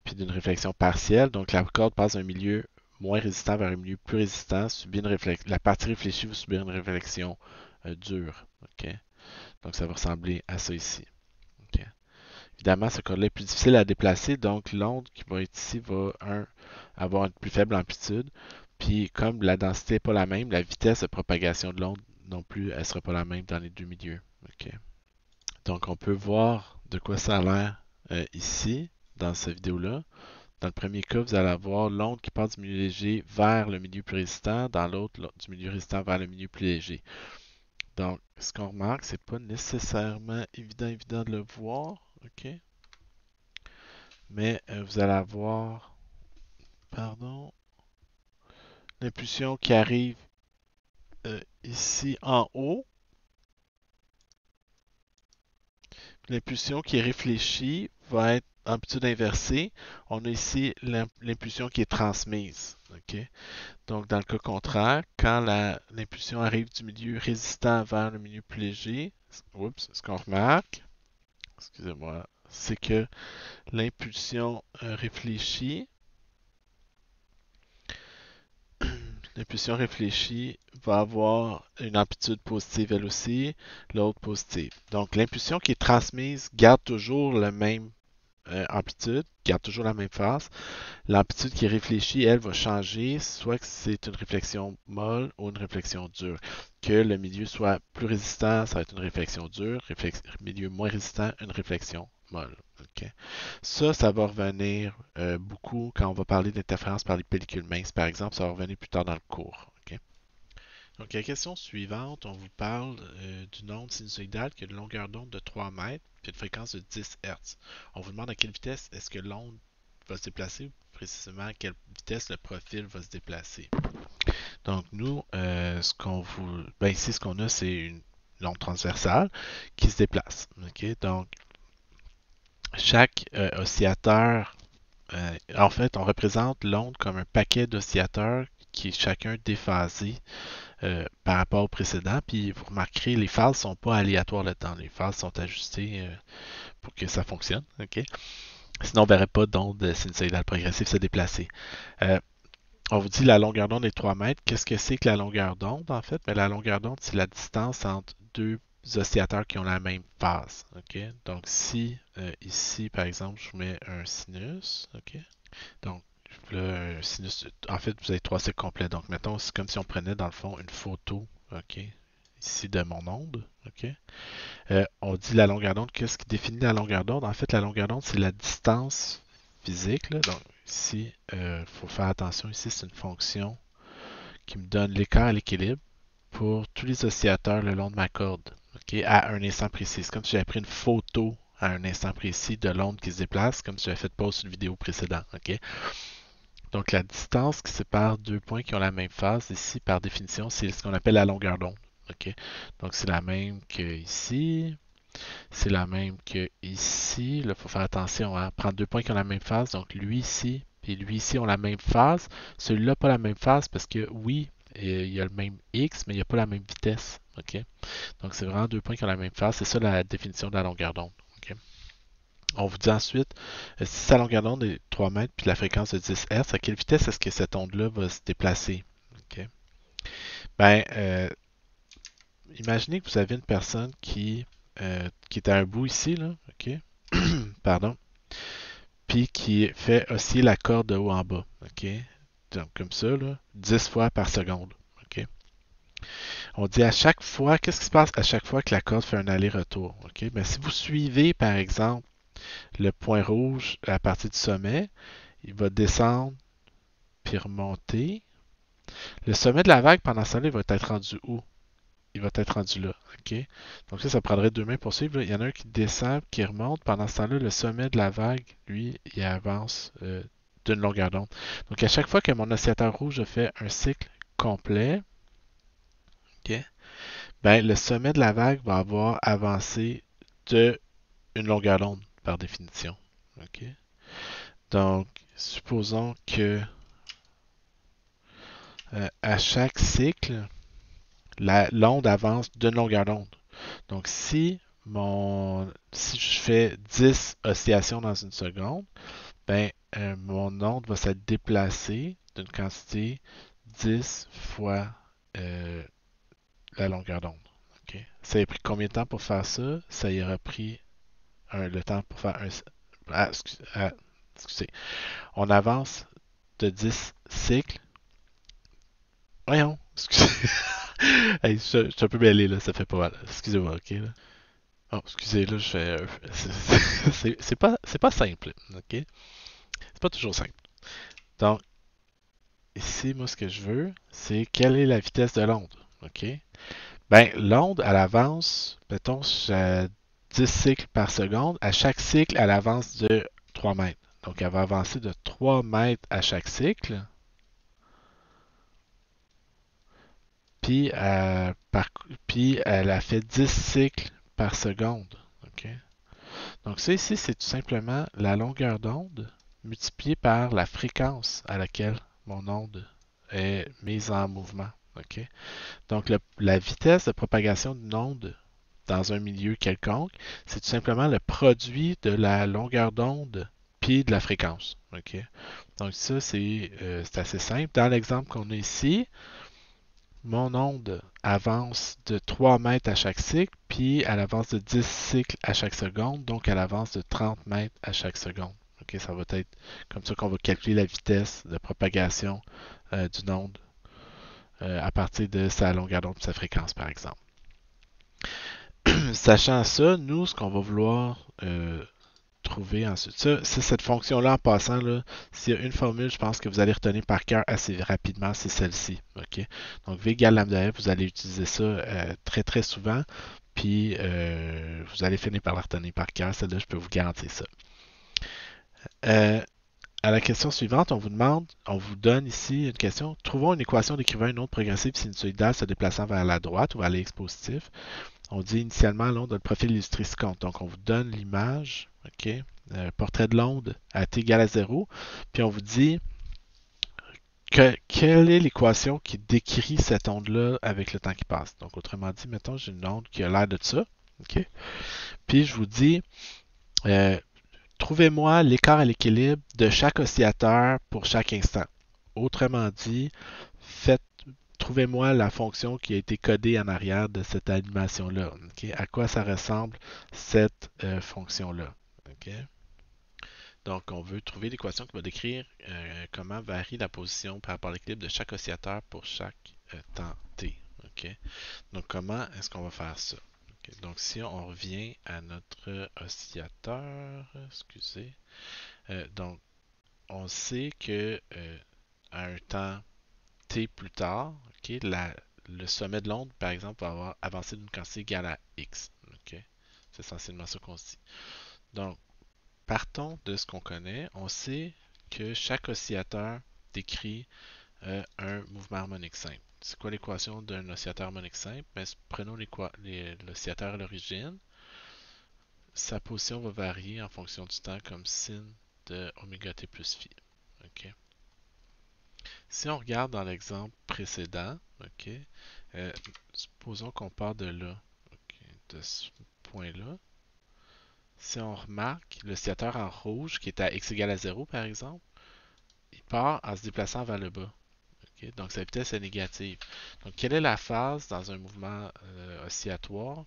puis d'une réflexion partielle. Donc la corde passe d'un milieu moins résistant vers un milieu plus résistant, la partie réfléchie va subir une réflexion dure. Okay? Donc ça va ressembler à ça ici. Okay? Évidemment, ce corde-là est plus difficile à déplacer, donc l'onde qui va être ici va avoir une plus faible amplitude. Puis comme la densité n'est pas la même, la vitesse de propagation de l'onde non plus, elle ne sera pas la même dans les deux milieux. Okay? Donc on peut voir de quoi ça a l'air ici, dans cette vidéo-là. Dans le premier cas, vous allez avoir l'onde qui part du milieu léger vers le milieu plus résistant, dans l'autre, du milieu résistant vers le milieu plus léger. Donc, ce qu'on remarque, c'est pas nécessairement évident de le voir, ok? Mais vous allez avoir, pardon, l'impulsion qui arrive ici en haut, l'impulsion qui est réfléchie va être amplitude inversée. On a ici l'impulsion qui est transmise, ok? Donc, dans le cas contraire, quand l'impulsion arrive du milieu résistant vers le milieu plus léger, oups, ce qu'on remarque, excusez-moi, c'est que l'impulsion réfléchie, l'impulsion réfléchie va avoir une amplitude positive elle aussi, l'autre positive. Donc, l'impulsion qui est transmise garde toujours la même amplitude, garde toujours la même phase. L'amplitude qui est réfléchie, elle, va changer, soit que c'est une réflexion molle ou une réflexion dure. Que le milieu soit plus résistant, ça va être une réflexion dure, milieu moins résistant, une réflexion molle. Okay. Ça va revenir beaucoup quand on va parler d'interférence par les pellicules minces, par exemple, ça va revenir plus tard dans le cours. Okay. Donc, la question suivante, on vous parle d'une onde sinusoïdale qui a une longueur d'onde de 3 mètres et une fréquence de 10 Hz. On vous demande à quelle vitesse est-ce que l'onde va se déplacer, ou précisément à quelle vitesse le profil va se déplacer. Donc, nous, ici, ce qu'on a, c'est une onde transversale qui se déplace. Okay? Donc, chaque oscillateur, en fait, on représente l'onde comme un paquet d'oscillateurs qui est chacun déphasé par rapport au précédent. Puis vous remarquerez, les phases ne sont pas aléatoires là-dedans. Les phases sont ajustées pour que ça fonctionne. Okay? Sinon, on ne verrait pas d'onde sinusoïdale progressive se déplacer. On vous dit la longueur d'onde est 3 mètres. Qu'est-ce que c'est que la longueur d'onde, en fait? Mais la longueur d'onde, c'est la distance entre deux oscillateurs qui ont la même phase. Okay? Donc, si ici, par exemple, je vous mets un sinus, okay? Donc, là, un sinus, en fait, vous avez 3 cycles complets. Donc, mettons, c'est comme si on prenait, dans le fond, une photo, okay? Ici, de mon onde. Okay? On dit la longueur d'onde. Qu'est-ce qui définit la longueur d'onde? En fait, la longueur d'onde, c'est la distance physique. Là. Donc, ici, il faut faire attention. Ici, c'est une fonction qui me donne l'écart à l'équilibre pour tous les oscillateurs le long de ma corde, okay, à un instant précis. C'est comme si j'avais pris une photo à un instant précis de l'onde qui se déplace, comme si j'avais fait pause sur une vidéo précédente. Okay? Donc, la distance qui sépare deux points qui ont la même phase, ici, par définition, c'est ce qu'on appelle la longueur d'onde. Okay? Donc, c'est la même que ici. C'est la même que ici. Là, il faut faire attention à prendre deux points qui ont la même phase. Donc, lui ici et lui ici ont la même phase. Celui-là pas la même phase parce que oui, il y a le même X, mais il n'y a pas la même vitesse. Okay? Donc, c'est vraiment deux points qui ont la même phase. C'est ça la définition de la longueur d'onde. Okay? On vous dit ensuite, si sa longueur d'onde est 3 mètres puis la fréquence de 10 Hz, à quelle vitesse est-ce que cette onde-là va se déplacer? Okay? Ben, imaginez que vous avez une personne qui est à un bout ici, là, ok? Pardon. Puis qui fait osciller la corde de haut en bas, ok? Donc, comme ça, là, 10 fois par seconde, ok? On dit à chaque fois, qu'est-ce qui se passe à chaque fois que la corde fait un aller-retour, ok? Ben, si vous suivez, par exemple, le point rouge à partir du sommet, il va descendre puis remonter. Le sommet de la vague, pendant ce temps-là, il va être rendu où? Il va être rendu là. OK? Donc ça prendrait deux mains pour suivre. Il y en a un qui descend, qui remonte. Pendant ce temps-là, le sommet de la vague, lui, il avance d'une longueur d'onde. Donc à chaque fois que mon oscillateur rouge fait un cycle complet, OK, ben, le sommet de la vague va avoir avancé de une longueur d'onde, par définition. OK? Donc, supposons que à chaque cycle, l'onde avance d'une longueur d'onde. Donc, si je fais 10 oscillations dans une seconde, ben, mon onde va se déplacer d'une quantité 10 fois la longueur d'onde. Okay? Ça a pris combien de temps pour faire ça? Ça y aurait pris le temps pour faire un... excusez. On avance de 10 cycles. Voyons, excusez. Hey, je suis un peu mêlé, là, ça fait pas mal. Excusez-moi, ok? Là. Oh, excusez, là, je fais. C'est pas simple, ok? C'est pas toujours simple. Donc, ici, moi, ce que je veux, c'est quelle est la vitesse de l'onde. OK? Ben, l'onde, elle avance, mettons, à 10 cycles par seconde. À chaque cycle, elle avance de 3 mètres. Donc, elle va avancer de 3 mètres à chaque cycle. Puis, puis elle a fait 10 cycles par seconde. OK? Donc, ça ici, c'est tout simplement la longueur d'onde multipliée par la fréquence à laquelle mon onde est mise en mouvement. OK? Donc, la vitesse de propagation d'une onde dans un milieu quelconque, c'est tout simplement le produit de la longueur d'onde puis de la fréquence. OK? Donc, ça, c'est assez simple. Dans l'exemple qu'on a ici, mon onde avance de 3 mètres à chaque cycle, puis elle avance de 10 cycles à chaque seconde, donc elle avance de 30 mètres à chaque seconde. Ok, ça va être comme ça qu'on va calculer la vitesse de propagation d'une onde à partir de sa longueur d'onde et sa fréquence, par exemple. Sachant ça, nous, ce qu'on va vouloir trouver ensuite, ça, c'est cette fonction-là en passant, là, s'il y a une formule, je pense que vous allez retenir par cœur assez rapidement, c'est celle-ci. OK? Donc, V égale lambda F, vous allez utiliser ça très très souvent, puis vous allez finir par la retenir par cœur. Celle-là, je peux vous garantir ça. Euh, à la question suivante, on vous donne ici une question. Trouvons une équation décrivant une onde progressive sinusoïdale se déplaçant vers la droite ou vers l'ex positif. On dit initialement l'onde a le profil illustré ci compte. Donc, on vous donne l'image, OK? Portrait de l'onde à t égale à 0. Puis on vous dit quelle est l'équation qui décrit cette onde-là avec le temps qui passe. Donc, autrement dit, mettons, j'ai une onde qui a l'air de ça. OK? Puis je vous dis, euh, trouvez-moi l'écart à l'équilibre de chaque oscillateur pour chaque instant. Autrement dit, faites trouvez-moi la fonction qui a été codée en arrière de cette animation-là. Okay? À quoi ça ressemble cette fonction-là? Okay? Donc, on veut trouver l'équation qui va décrire comment varie la position par rapport à l'équilibre de chaque oscillateur pour chaque temps t. Okay? Donc, comment est-ce qu'on va faire ça? Okay? Donc, si on revient à notre oscillateur, excusez, donc, on sait que à un temps t plus tard, okay, le sommet de l'onde, par exemple, va avoir avancé d'une quantité égale à x. Okay? C'est essentiellement ça qu'on se dit. Donc, partons de ce qu'on connaît. On sait que chaque oscillateur décrit un mouvement harmonique simple. C'est quoi l'équation d'un oscillateur harmonique simple? Ben, prenons l'oscillateur à l'origine. Sa position va varier en fonction du temps comme sin de oméga t plus phi. Okay? Si on regarde dans l'exemple précédent, ok, supposons qu'on part de là, ok, de ce point-là. Si on remarque l'oscillateur en rouge qui est à x égale à 0 par exemple, il part en se déplaçant vers le bas. Ok. Donc sa vitesse est négative. Donc quelle est la phase dans un mouvement oscillatoire?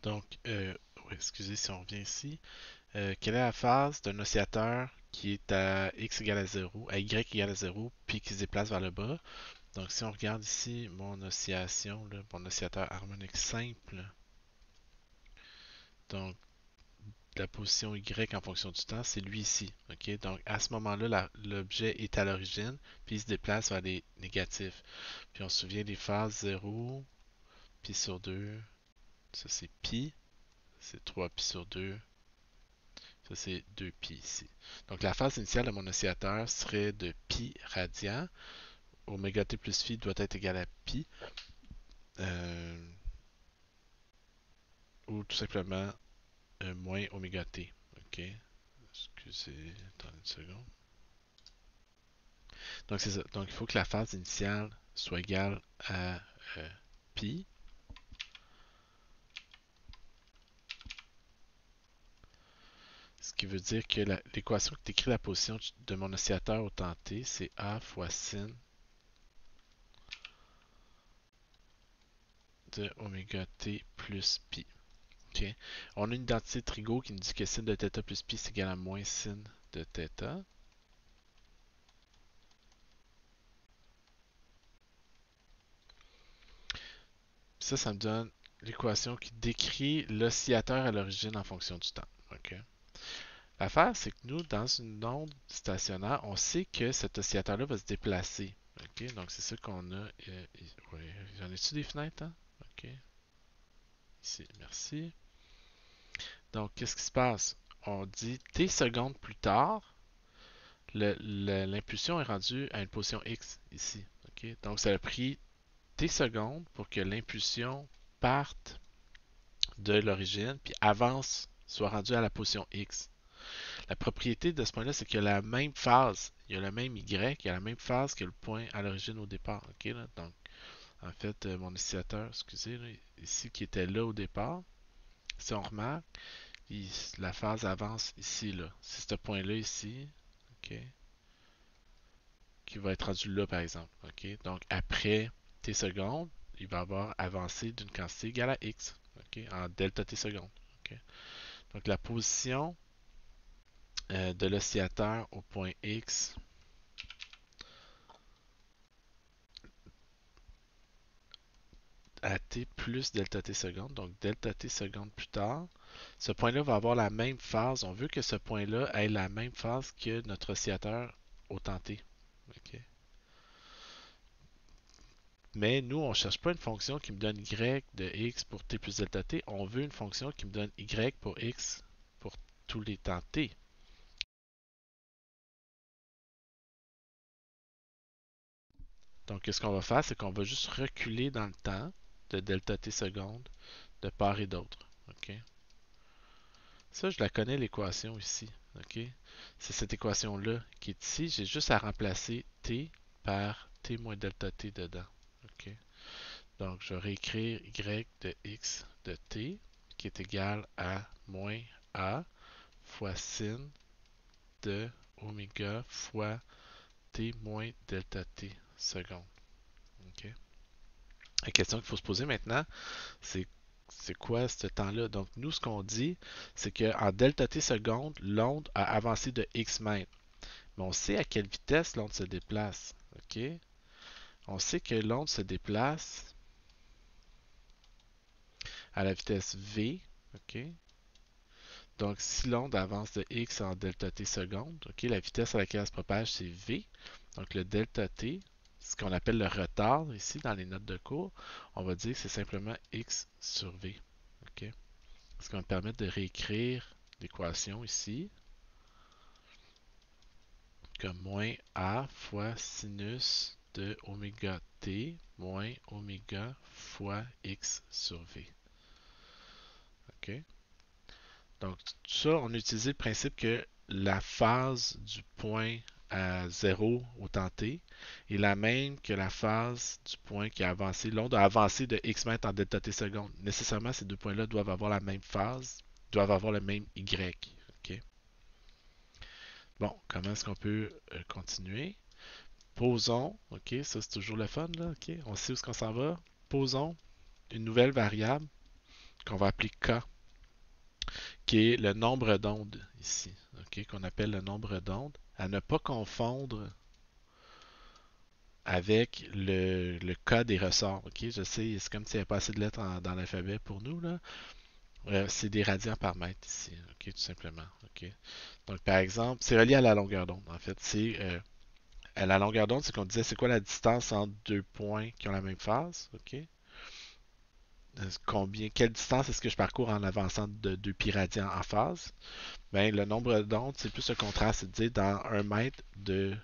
Donc, excusez si on revient ici. Quelle est la phase d'un oscillateur qui est à x égale à 0, à y égale à 0, puis qui se déplace vers le bas? Donc, si on regarde ici mon oscillation, là, mon oscillateur harmonique simple, donc la position Y en fonction du temps, c'est lui ici. Okay? Donc, à ce moment-là, l'objet est à l'origine, puis il se déplace vers les négatifs. Puis on se souvient des phases 0, pi sur 2, ça c'est pi, c'est 3 pi sur 2, ça c'est 2 pi ici. Donc, la phase initiale de mon oscillateur serait de pi radian. Oméga t plus phi doit être égal à pi. Euh, ou tout simplement moins oméga t. OK? Excusez, attendez une seconde. Donc, c'est ça. Donc, il faut que la phase initiale soit égale à pi. Ce qui veut dire que l'équation qui décrit la position de mon oscillateur au temps t, c'est A fois sin de oméga t plus pi. OK? On a une identité de Trigo qui nous dit que sin de θ plus pi c'est égal à moins sin de θ. Ça me donne l'équation qui décrit l'oscillateur à l'origine en fonction du temps. OK? L'affaire, c'est que nous, dans une onde stationnaire, on sait que cet oscillateur-là va se déplacer. OK? Donc, c'est ça qu'on a. Ouais. J'en ai-tu des fenêtres, hein? OK. Ici, merci. Donc, qu'est-ce qui se passe? On dit t secondes plus tard, l'impulsion est rendue à une position x ici. OK? Donc, ça a pris t secondes pour que l'impulsion parte de l'origine puis avance, soit rendue à la position x. La propriété de ce point-là, c'est qu'il y a la même phase, il y a le même y, il y a la même phase que le point à l'origine au départ. OK, là? Donc, en fait, mon oscillateur, excusez, là, ici, qui était là au départ, si on remarque, la phase avance ici, là. C'est ce point-là ici, OK, qui va être rendu là, par exemple. OK, donc après t secondes, il va avoir avancé d'une quantité égale à x, OK, en delta t secondes. OK. Donc la position de l'oscillateur au point x à t plus delta t secondes, donc delta t secondes plus tard, ce point-là va avoir la même phase. On veut que ce point-là ait la même phase que notre oscillateur au temps t. OK. Mais nous, on ne cherche pas une fonction qui me donne y de x pour t plus delta t. On veut une fonction qui me donne y pour x pour tous les temps t. Donc, ce qu'on va faire, c'est qu'on va juste reculer dans le temps de delta t secondes de part et d'autre. OK? Ça, je la connais, l'équation ici. OK? C'est cette équation-là qui est ici. J'ai juste à remplacer t par t moins delta t dedans. OK? Donc, je vais réécrire y de x de t qui est égal à moins a fois sin de oméga fois t moins delta t seconde. OK? La question qu'il faut se poser maintenant, c'est quoi ce temps-là? Donc, nous, ce qu'on dit, c'est qu'en delta t secondes, l'onde a avancé de x mètres. Mais on sait à quelle vitesse l'onde se déplace. OK? On sait que l'onde se déplace à la vitesse v. OK? Donc, si l'onde avance de x en delta t secondes, OK, la vitesse à laquelle elle se propage, c'est v. Donc, le delta t, ce qu'on appelle le retard ici dans les notes de cours, on va dire que c'est simplement x sur v. OK? Ce qui va me permettre de réécrire l'équation ici comme moins a fois sinus de oméga t moins oméga fois x sur v. OK? Donc, tout ça, on a utilisé le principe que la phase du point à 0 au temps t est la même que la phase du point qui a avancé. L'onde a avancé de x mètres en delta t secondes. Nécessairement, ces deux points-là doivent avoir la même phase, doivent avoir le même y. OK? Bon, comment est-ce qu'on peut continuer? Posons, OK, ça c'est toujours le fun, là, OK, on sait où est-ce qu'on s'en va. Posons une nouvelle variable qu'on va appeler K, qui est le nombre d'ondes ici, OK, qu'on appelle le nombre d'ondes, à ne pas confondre avec le K des ressorts, OK, je sais, c'est comme s'il n'y avait pas assez de lettres dans l'alphabet pour nous, là. C'est des radians par mètre ici, OK, tout simplement, OK. Donc, par exemple, c'est relié à la longueur d'onde, en fait, c'est à la longueur d'onde, c'est qu'on disait c'est quoi la distance entre deux points qui ont la même phase, OK? Quelle distance est-ce que je parcours en avançant de 2 pi radians en phase? Ben, le nombre d'ondes, c'est plus le contraste, c'est de dire dans un mètre de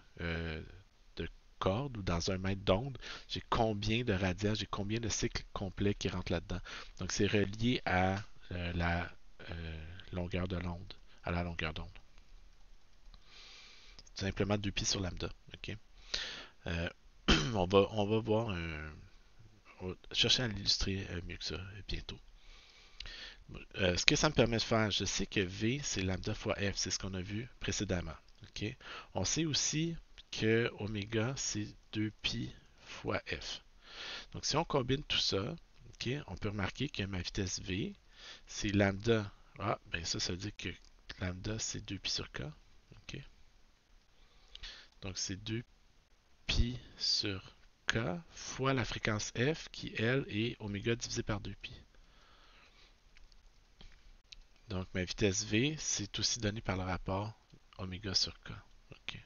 corde ou dans un mètre d'onde, j'ai combien de radians, j'ai combien de cycles complets qui rentrent là-dedans. Donc, c'est relié à la longueur de l'onde, à la longueur d'onde. C'est simplement 2 pi sur lambda. OK? Euh, on va voir on va chercher à l'illustrer mieux que ça bientôt. Ce que ça me permet de faire, je sais que V, c'est lambda fois F, c'est ce qu'on a vu précédemment. OK? On sait aussi que oméga, c'est 2 pi fois F. Donc, si on combine tout ça, OK, on peut remarquer que ma vitesse V, c'est lambda. Ah, ben ça veut dire que lambda, c'est 2 pi sur K. OK? Donc, c'est 2 pi sur K fois la fréquence F qui, elle, est oméga divisé par 2 pi. Donc ma vitesse V, c'est aussi donné par le rapport oméga sur K. Ok.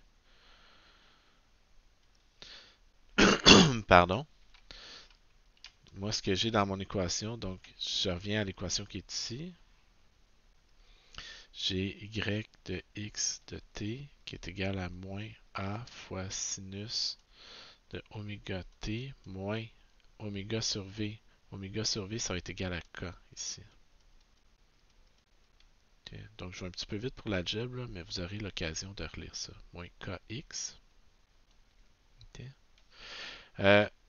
Pardon. Moi, ce que j'ai dans mon équation, donc je reviens à l'équation qui est ici. J'ai y de x de t qui est égal à moins a fois sinus de oméga t moins oméga sur v. Oméga sur v, ça va être égal à k ici. Okay. Donc, je vais un petit peu vite pour l'algèbre, mais vous aurez l'occasion de relire ça. Moins kx. Okay.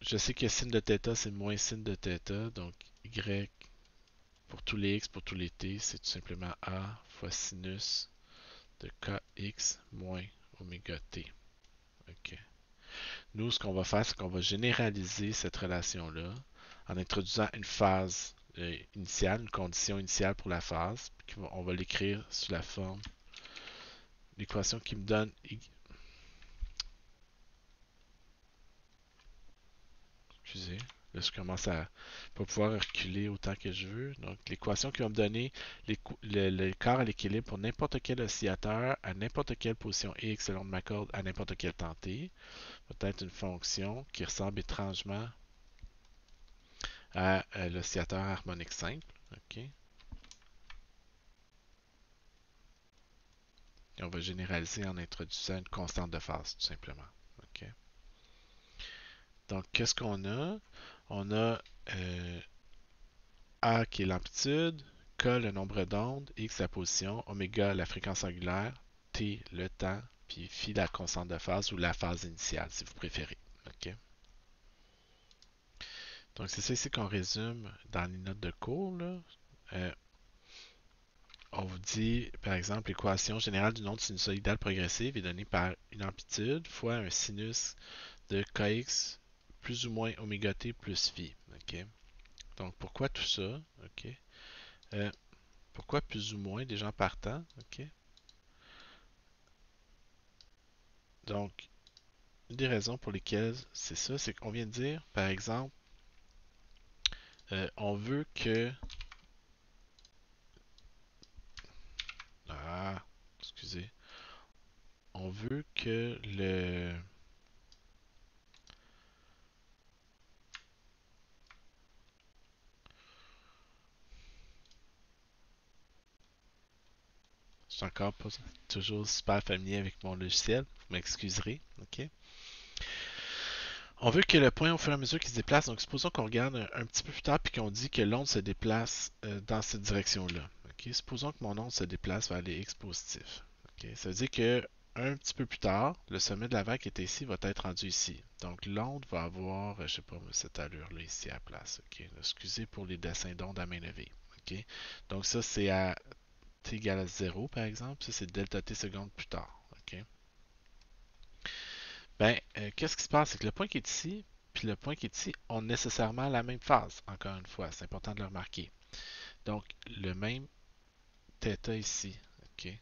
Je sais que sin de θ, c'est moins sin de θ. Donc, y pour tous les x, pour tous les t, c'est tout simplement a fois sinus de kx moins oméga t. OK. Nous, ce qu'on va faire, c'est qu'on va généraliser cette relation-là en introduisant une phase initiale, une condition initiale pour la phase. Puis on va l'écrire sous la forme l'équation qui me donne excusez, là je commence à pas pouvoir reculer autant que je veux. Donc l'équation qui va me donner l'écart à l'équilibre pour n'importe quel oscillateur à n'importe quelle position x selon ma corde à n'importe quel temps t va être une fonction qui ressemble étrangement à l'oscillateur harmonique simple. OK. Et on va généraliser en introduisant une constante de phase, tout simplement. OK. Donc, qu'est-ce qu'on a? On a A qui est l'amplitude, K le nombre d'ondes, X la position, oméga la fréquence angulaire, T le temps, puis phi la constante de phase ou la phase initiale si vous préférez. OK? Donc c'est ça ici qu'on résume dans les notes de cours. Là. Euh, on vous dit, par exemple, l'équation générale d'une onde sinusoïdale progressive est donnée par une amplitude fois un sinus de kx plus ou moins oméga t plus phi. OK? Donc pourquoi tout ça? OK? Euh, Pourquoi plus ou moins des gens partant? OK? Donc, une des raisons pour lesquelles c'est ça, c'est qu'on vient de dire, par exemple, on veut que... Ah, excusez. On veut que le... Je suis encore pas toujours super familier avec mon logiciel, vous m'excuserez, ok? On veut que le point, au fur et à mesure qu'il se déplace, donc supposons qu'on regarde un petit peu plus tard puis qu'on dit que l'onde se déplace dans cette direction-là. Okay? Supposons que mon onde se déplace vers les x positifs. Okay? Ça veut dire que un petit peu plus tard, le sommet de la vague qui était ici va être rendu ici. Donc l'onde va avoir, je sais pas, cette allure-là ici à la place. Okay? Excusez pour les dessins d'onde à main levée. Okay? Donc ça, c'est à t égale à 0, par exemple. Ça, c'est delta t secondes plus tard. Okay? Ben, qu'est-ce qui se passe? C'est que le point qui est ici, puis le point qui est ici ont nécessairement la même phase. Encore une fois, c'est important de le remarquer. Donc, le même θ ici, ok,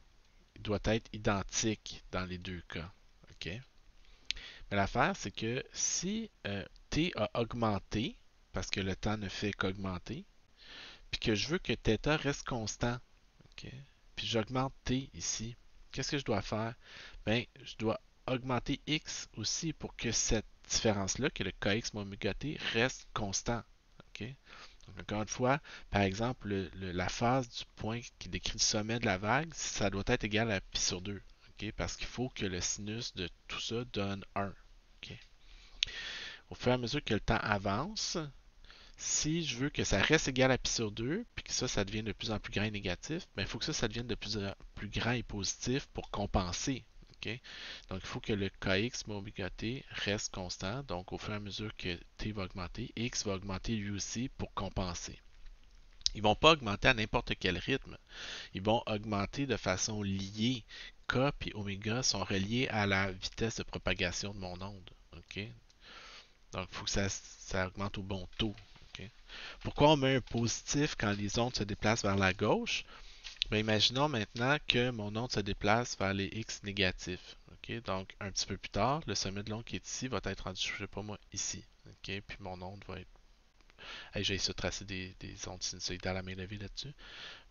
doit être identique dans les deux cas. Ok? Mais l'affaire, c'est que si t a augmenté, parce que le temps ne fait qu'augmenter, puis que je veux que θ reste constant, ok, puis j'augmente t ici, qu'est-ce que je dois faire? Ben, je dois augmenter x aussi pour que cette différence-là, que le kx moins oméga t, reste constant. Okay? Donc, encore une fois, par exemple, la phase du point qui décrit le sommet de la vague, ça doit être égal à pi sur 2. Okay? Parce qu'il faut que le sinus de tout ça donne 1. Okay? Au fur et à mesure que le temps avance, si je veux que ça reste égal à pi sur 2, puis que ça devienne de plus en plus grand et négatif, ben, il faut que ça devienne de plus en plus grand et positif pour compenser. Okay? Donc, il faut que le kx moins oméga t reste constant. Donc, au fur et à mesure que t va augmenter, x va augmenter lui aussi pour compenser. Ils ne vont pas augmenter à n'importe quel rythme. Ils vont augmenter de façon liée. K et oméga sont reliés à la vitesse de propagation de mon onde. Okay? Donc, il faut que ça augmente au bon taux. Okay? Pourquoi on met un positif quand les ondes se déplacent vers la gauche? Ben, imaginons maintenant que mon onde se déplace vers les x négatifs. Okay? Donc, un petit peu plus tard, le sommet de l'onde qui est ici va être rendu, je ne sais pas moi, ici. Okay? Puis mon onde va être Hey, j'ai essayé de tracer des ondes sinusoïdales à main levée là-dessus.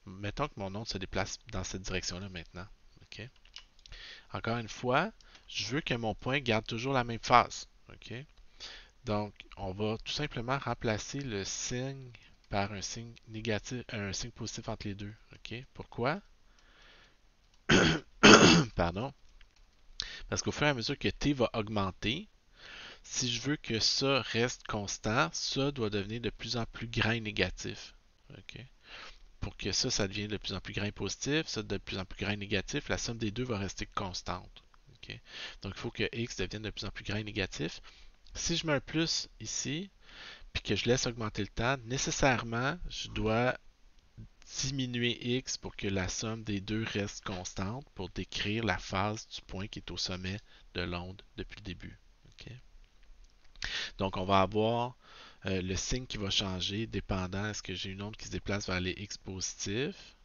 Mettons que mon onde se déplace dans cette direction-là maintenant. OK? Encore une fois, je veux que mon point garde toujours la même phase. OK? Donc, on va tout simplement remplacer le signe par un signe négatif, un signe positif entre les deux. OK? Pourquoi? Pardon. Parce qu'au fur et à mesure que t va augmenter, si je veux que ça reste constant, ça doit devenir de plus en plus grand et négatif. OK? Pour que ça devienne de plus en plus grand et positif, ça de plus en plus grand et négatif, la somme des deux va rester constante. OK? Donc, il faut que x devienne de plus en plus grand et négatif. Si je mets un plus ici, puis que je laisse augmenter le temps, nécessairement, je dois diminuer x pour que la somme des deux reste constante pour décrire la phase du point qui est au sommet de l'onde depuis le début. OK? Donc, on va avoir le signe qui va changer dépendant est-ce que j'ai une onde qui se déplace vers les x positifs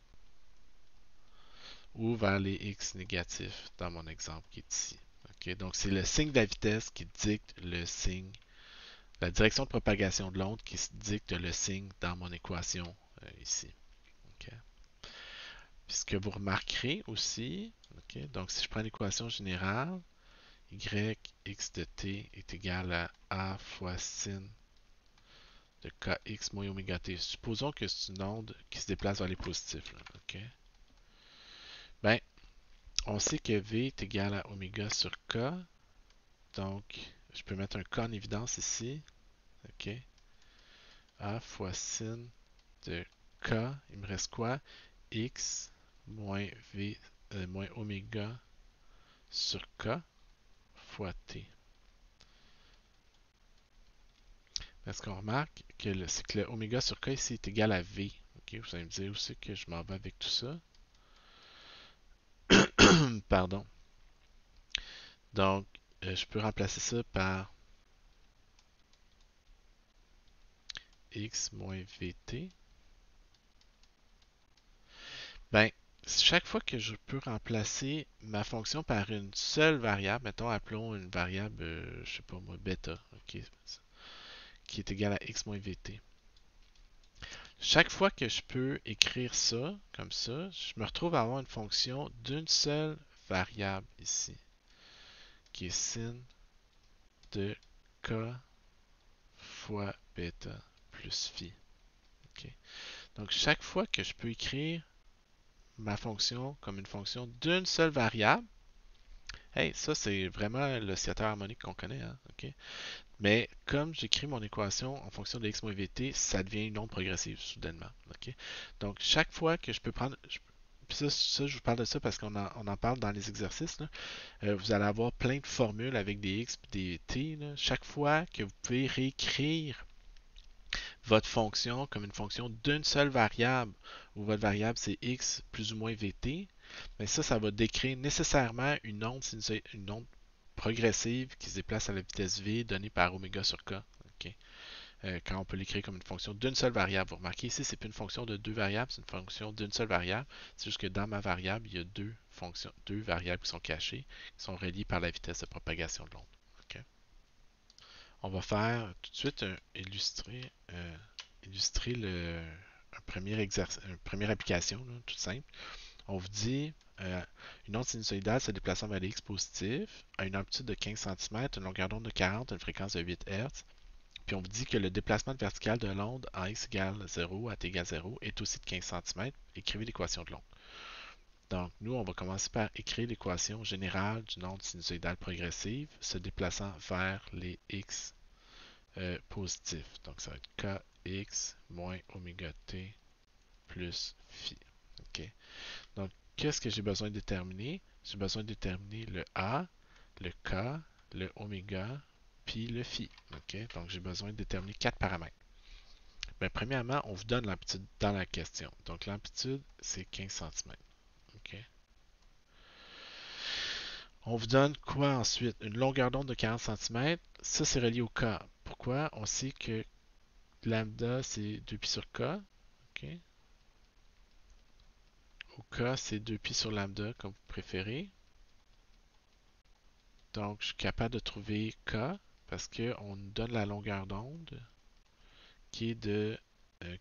ou vers les x négatifs dans mon exemple qui est ici. Okay? Donc, c'est le signe de la vitesse qui dicte le signe, la direction de propagation de l'onde qui dicte le signe dans mon équation ici. Okay? Puis ce que vous remarquerez aussi, okay? Donc si je prends l'équation générale, y x de t est égal à a fois sin de kx moins oméga t. Supposons que c'est une onde qui se déplace vers les positifs. Là, okay? Ben, on sait que v est égal à oméga sur k. Donc, je peux mettre un k en évidence ici. OK? A fois sin de k. Il me reste quoi? X moins v moins oméga sur k fois t. Est-ce qu'on remarque que c'est que le oméga sur k ici est égal à v? OK? Vous allez me dire aussi que je m'en vais avec tout ça. Pardon. Donc, je peux remplacer ça par x moins vt. Ben, chaque fois que je peux remplacer ma fonction par une seule variable, mettons, appelons une variable, je sais pas moi, bêta, okay, qui est égale à x moins vt. Chaque fois que je peux écrire ça, comme ça, je me retrouve à avoir une fonction d'une seule variable ici, qui est sin de k fois bêta plus phi. Okay. Donc, chaque fois que je peux écrire ma fonction comme une fonction d'une seule variable, hey, ça c'est vraiment l'oscillateur harmonique qu'on connaît, hein? Okay? Mais comme j'écris mon équation en fonction de x moins vt, ça devient une onde progressive soudainement. Okay? Donc chaque fois que je peux prendre, je vous parle de ça parce on en parle dans les exercices. Là. Vous allez avoir plein de formules avec des x et des t. Là. Chaque fois que vous pouvez réécrire votre fonction comme une fonction d'une seule variable, où votre variable c'est x plus ou moins vt, mais ça va décrire nécessairement une onde progressive qui se déplace à la vitesse v donnée par oméga sur k. Okay? Quand on peut l'écrire comme une fonction d'une seule variable. Vous remarquez ici, c'est plus une fonction de deux variables, c'est une fonction d'une seule variable. C'est juste que dans ma variable, il y a deux variables qui sont cachées, qui sont reliées par la vitesse de propagation de l'onde. Okay? On va faire tout de suite illustrer une première application, là, toute simple. On vous dit une onde sinusoïdale se déplaçant vers les x positifs à une amplitude de 15 cm, une longueur d'onde de 40, une fréquence de 8 Hz. Puis on vous dit que le déplacement vertical de l'onde en x égale 0 à t égale 0 est aussi de 15 cm. Écrivez l'équation de l'onde. Donc, nous, on va commencer par écrire l'équation générale d'une onde sinusoïdale progressive se déplaçant vers les x positifs. Donc, ça va être kx moins oméga t plus phi. OK? Donc, qu'est-ce que j'ai besoin de déterminer? J'ai besoin de déterminer le A, le K, le oméga, puis le phi. Okay? Donc, j'ai besoin de déterminer 4 paramètres. Bien, premièrement, on vous donne l'amplitude dans la question. Donc, l'amplitude, c'est 15 cm. Okay? On vous donne quoi ensuite? Une longueur d'onde de 40 cm. Ça, c'est relié au K. Pourquoi? On sait que lambda, c'est 2pi sur K. Okay? Au K, c'est 2pi sur lambda, comme vous préférez. Donc, je suis capable de trouver K parce qu'on nous donne la longueur d'onde qui est de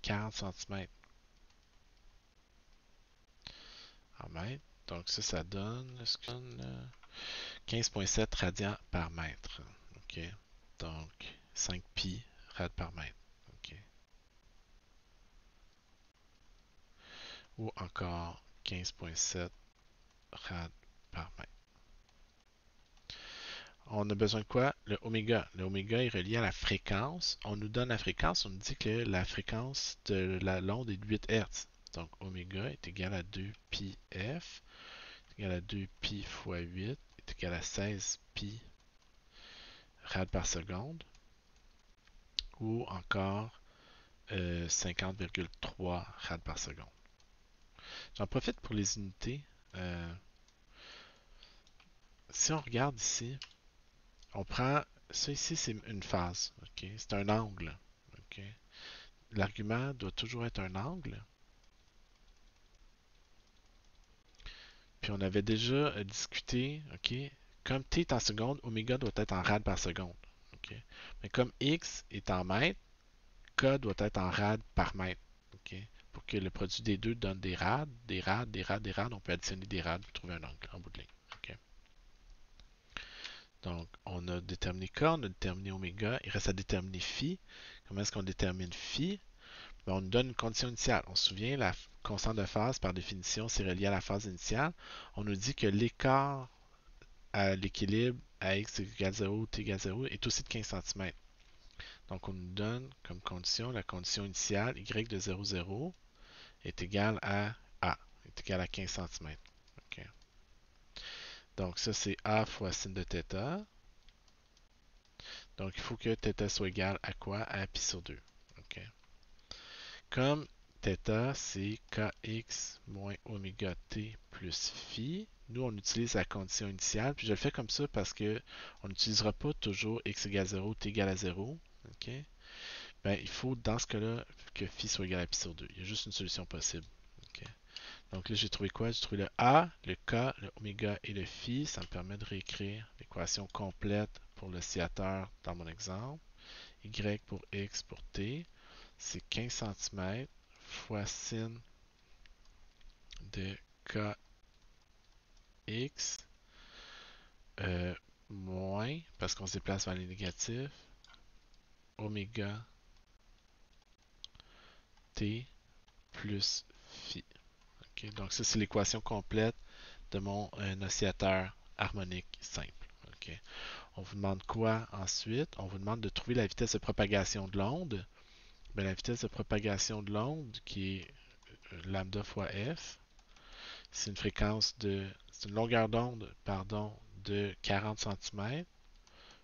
40 centimètres en mètre. Donc ça donne 15,7 radians par mètre. OK. Donc 5 pi rad par mètre. OK. Ou encore 15,7 rad par mètre. On a besoin de quoi? Le oméga. Le oméga est relié à la fréquence. On nous donne la fréquence. On nous dit que la fréquence de l'onde est de 8 Hz. Donc oméga est égal à 2 pi f est égal à 2 pi fois 8 est égal à 16 pi rad par seconde. Ou encore 50,3 rad par seconde. J'en profite pour les unités. Si on regarde ici, on prend ça ici, c'est une phase. Okay? C'est un angle. Okay? L'argument doit toujours être un angle. Puis on avait déjà discuté, ok, comme t est en seconde, oméga doit être en rad par seconde. Ok. Mais comme x est en mètre, k doit être en rad par mètre. Ok. Pour que le produit des deux donne des rads, des rads, des rads, des rads, on peut additionner des rads pour trouver un angle en bout de ligne. Ok. Donc, on a déterminé k, on a déterminé oméga, il reste à déterminer phi. Comment est-ce qu'on détermine phi? Ben, on nous donne une condition initiale. On se souvient, la constante de phase, par définition, c'est relié à la phase initiale. On nous dit que l'écart à l'équilibre à x égale 0, t égale 0 est aussi de 15 cm. Donc, on nous donne comme condition la condition initiale y de 0, 0 est égal à a, est égal à 15 cm. Okay. Donc, ça, c'est a fois sin de θ. Donc, il faut que θ soit égal à quoi? À pi sur 2. Okay. Comme θ, c'est kx moins oméga t plus phi. Nous, on utilise la condition initiale. Puis je le fais comme ça parce que on n'utilisera pas toujours x égale 0, t égale à 0. Okay? Ben, il faut, dans ce cas-là, que phi soit égal à pi sur 2. Il y a juste une solution possible. Okay? Donc là, j'ai trouvé quoi? J'ai trouvé le a, le k, le oméga et le phi. Ça me permet de réécrire l'équation complète pour l'oscillateur dans mon exemple. Y pour x pour t, c'est 15 cm fois sin de kx moins, parce qu'on se déplace vers les négatifs, oméga t plus phi. Okay? Donc ça, c'est l'équation complète de mon oscillateur harmonique simple. Okay? On vous demande quoi ensuite? On vous demande de trouver la vitesse de propagation de l'onde. Ben, la vitesse de propagation de l'onde, qui est lambda fois f, c'est une fréquence de. C'est une longueur d'onde, pardon, de 40 cm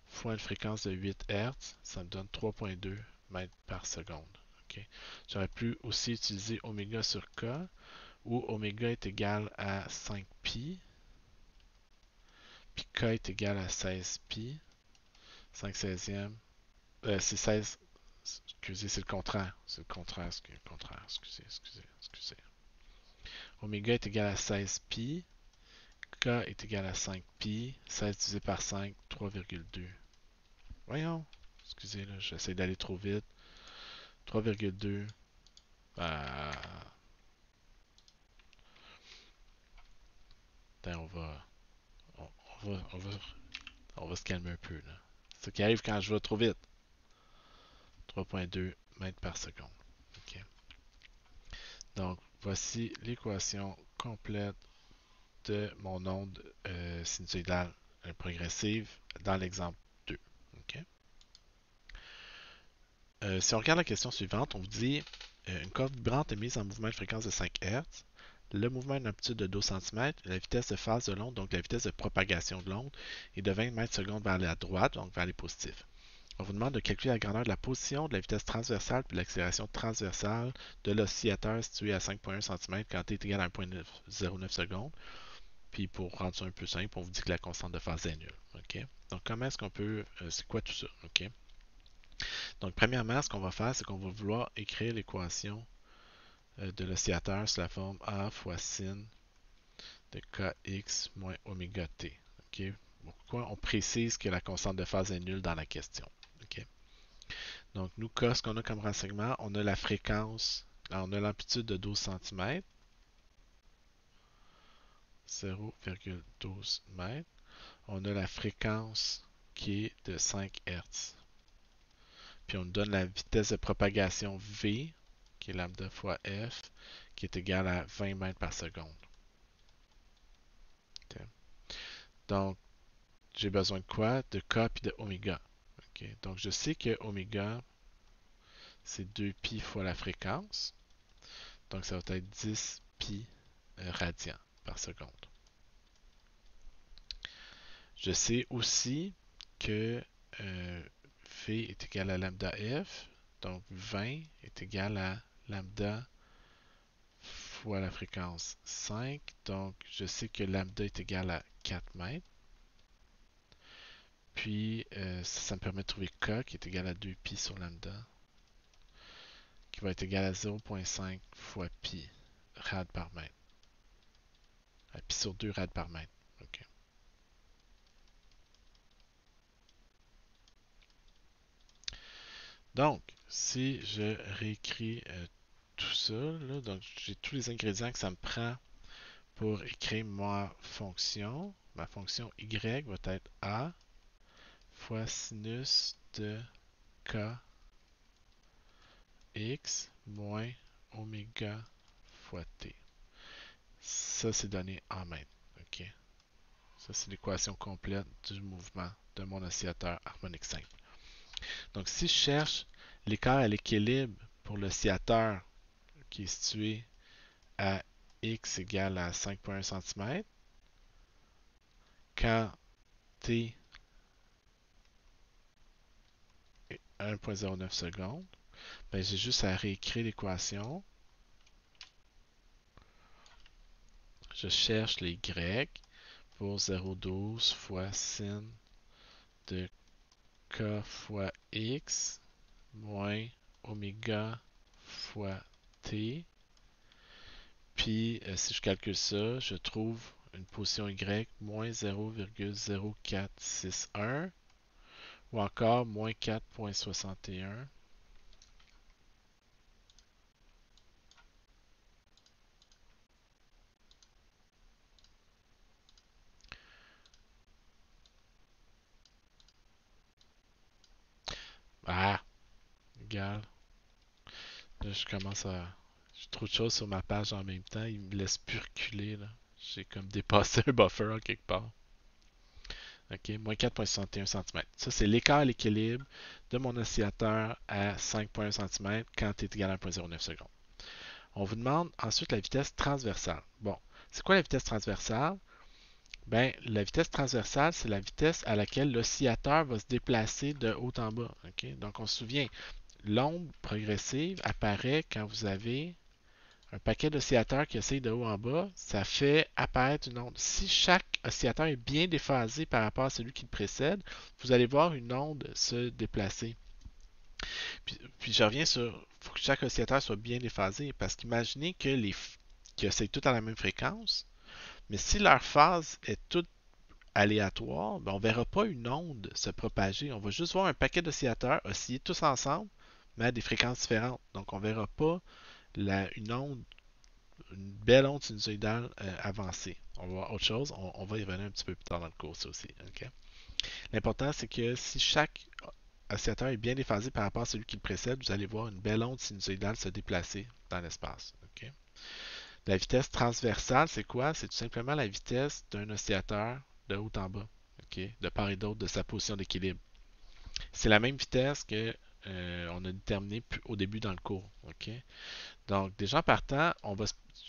fois une fréquence de 8 Hz, ça me donne 3,2 mètres par seconde. Okay. J'aurais pu aussi utiliser oméga sur k, où oméga est égal à 5 pi, puis k est égal à 16 pi, 5 16e, c'est 16, excusez, c'est le contraire, excusez. Oméga est égal à 16 pi, k est égal à 5 pi, 16 divisé par 5, 3,2. Voyons, excusez, là, j'essaie d'aller trop vite. 3,2. Euh, on va, on va, on va se calmer un peu, là. C'est ce qui arrive quand je vais trop vite. 3,2 mètres par seconde. Okay. Donc, voici l'équation complète de mon onde sinusoïdale progressive dans l'exemple 2. Okay. Si on regarde la question suivante, on vous dit une corde vibrante est mise en mouvement de fréquence de 5 Hz. Le mouvement a une amplitude de 12 cm. La vitesse de phase de l'onde, donc la vitesse de propagation de l'onde, est de 20 mètres secondes vers la droite, donc vers les positifs. On vous demande de calculer la grandeur de la position, de la vitesse transversale puis de l'accélération transversale de l'oscillateur situé à 5,1 cm quand t est égal à 1,09 secondes. Puis pour rendre ça un peu simple, on vous dit que la constante de phase est nulle. Okay? Donc comment est-ce qu'on peut... c'est quoi tout ça? Okay? Donc premièrement, ce qu'on va faire, c'est qu'on va vouloir écrire l'équation de l'oscillateur sous la forme A fois sin de kx moins oméga t. Okay? Pourquoi on précise que la constante de phase est nulle dans la question? Okay? Donc, nous, K, ce qu'on a comme renseignement, on a la fréquence, on a l'amplitude de 12 cm, 0,12 m. On a la fréquence qui est de 5 Hz. Puis on nous donne la vitesse de propagation V, qui est lambda fois F, qui est égale à 20 mètres par seconde. Okay. Donc, j'ai besoin de quoi? De K puis de oméga. Okay. Donc, je sais que oméga, c'est 2pi fois la fréquence. Donc, ça va être 10 pi radians par seconde. Je sais aussi que V est égal à lambda F. Donc, 20 est égal à lambda fois la fréquence 5. Donc, je sais que lambda est égal à 4 mètres. Puis, ça me permet de trouver K qui est égal à 2pi sur lambda, qui va être égal à 0,5 fois pi rad par mètre. Pi sur 2 rad par mètre. Okay. Donc, si je réécris tout ça, là, donc j'ai tous les ingrédients que ça me prend pour écrire ma fonction. Ma fonction y va être a fois sinus de k x moins oméga fois t. Ça, c'est donné en mètres. Okay. Ça, c'est l'équation complète du mouvement de mon oscillateur harmonique simple. Donc, si je cherche l'écart à l'équilibre pour l'oscillateur qui est situé à x égale à 5,1 cm, quand t est 1,09 secondes, ben j'ai juste à réécrire l'équation. Je cherche les y pour 0,12 fois sin de k fois x moins oméga fois t. Puis, si je calcule ça, je trouve une position y moins 0,0461 ou encore moins 4,61. Ah, égal. Là, je commence à... J'ai trop de choses sur ma page en même temps. Il me laisse plus reculer, là. J'ai comme dépassé un buffer en quelque part. OK, moins 4,61 cm. Ça, c'est l'écart à l'équilibre de mon oscillateur à 5,1 cm quand t est égal à 1,09 secondes. On vous demande ensuite la vitesse transversale. Bon, c'est quoi la vitesse transversale? Ben, la vitesse transversale, c'est la vitesse à laquelle l'oscillateur va se déplacer de haut en bas. Okay? Donc, on se souvient, l'onde progressive apparaît quand vous avez un paquet d'oscillateurs qui oscillent de haut en bas. Ça fait apparaître une onde. Si chaque oscillateur est bien déphasé par rapport à celui qui le précède, vous allez voir une onde se déplacer. Puis je reviens sur, il faut que chaque oscillateur soit bien déphasé, parce qu'imaginez que les qui oscillent tous à la même fréquence, mais si leur phase est toute aléatoire, ben on ne verra pas une onde se propager. On va juste voir un paquet d'oscillateurs osciller tous ensemble, mais à des fréquences différentes. Donc on ne verra pas une onde, une belle onde sinusoïdale avancée. On va voir autre chose. On va y revenir un petit peu plus tard dans le cours, ça aussi. Okay? L'important, c'est que si chaque oscillateur est bien déphasé par rapport à celui qui le précède, vous allez voir une belle onde sinusoïdale se déplacer dans l'espace. Okay? La vitesse transversale, c'est quoi? C'est tout simplement la vitesse d'un oscillateur de haut en bas, okay? De part et d'autre de sa position d'équilibre. C'est la même vitesse que on a déterminé au début dans le cours. Okay? Donc, déjà en partant, on va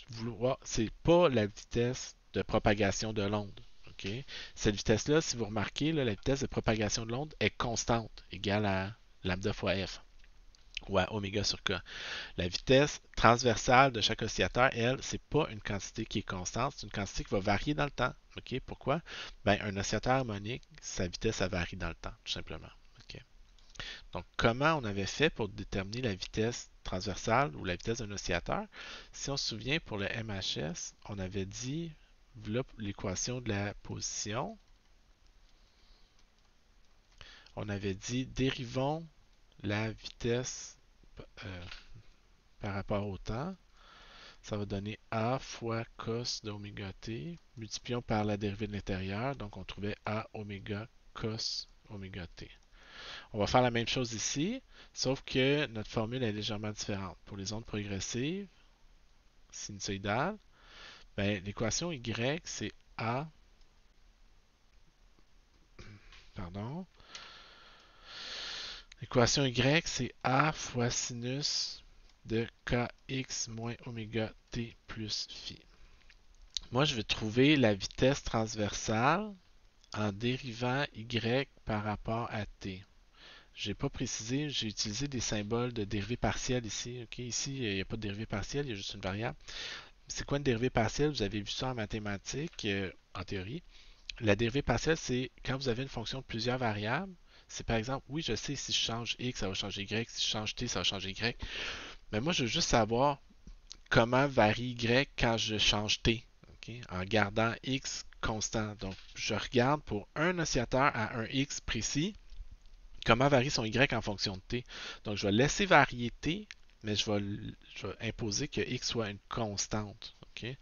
vouloir, c'est pas la vitesse de propagation de l'onde. Okay? Cette vitesse-là, si vous remarquez, là, la vitesse de propagation de l'onde est constante, égale à lambda fois f ou à oméga sur k. La vitesse transversale de chaque oscillateur, elle, c'est pas une quantité qui est constante, c'est une quantité qui va varier dans le temps. Okay? Pourquoi? Ben, un oscillateur harmonique, sa vitesse, ça varie dans le temps, tout simplement. Okay? Donc, comment on avait fait pour déterminer la vitesse transversale ou la vitesse d'un oscillateur? Si on se souvient, pour le MHS, on avait dit, voilà l'équation de la position, on avait dit, dérivons la vitesse euh, par rapport au temps. Ça va donner A fois cos de oméga t. Multiplions par la dérivée de l'intérieur. Donc, on trouvait A oméga cos oméga t. On va faire la même chose ici, sauf que notre formule est légèrement différente. Pour les ondes progressives, sinusoïdales, ben, l'équation Y, c'est A, pardon, l'équation Y, c'est A fois sinus de kx moins oméga t plus phi. Moi, je vais trouver la vitesse transversale en dérivant Y par rapport à t. J'ai pas précisé, j'ai utilisé des symboles de dérivée partielle ici. Okay? Ici, il n'y a pas de dérivée partielle, il y a juste une variable. C'est quoi une dérivée partielle? Vous avez vu ça en mathématiques, en théorie. La dérivée partielle, c'est quand vous avez une fonction de plusieurs variables. C'est par exemple, oui, je sais si je change x, ça va changer y, si je change t, ça va changer y. Mais moi, je veux juste savoir comment varie y quand je change t, okay? En gardant x constant. Donc, je regarde pour un oscillateur à un x précis, comment varie son y en fonction de t. Donc, je vais laisser varier t, mais je vais imposer que x soit une constante. Okay?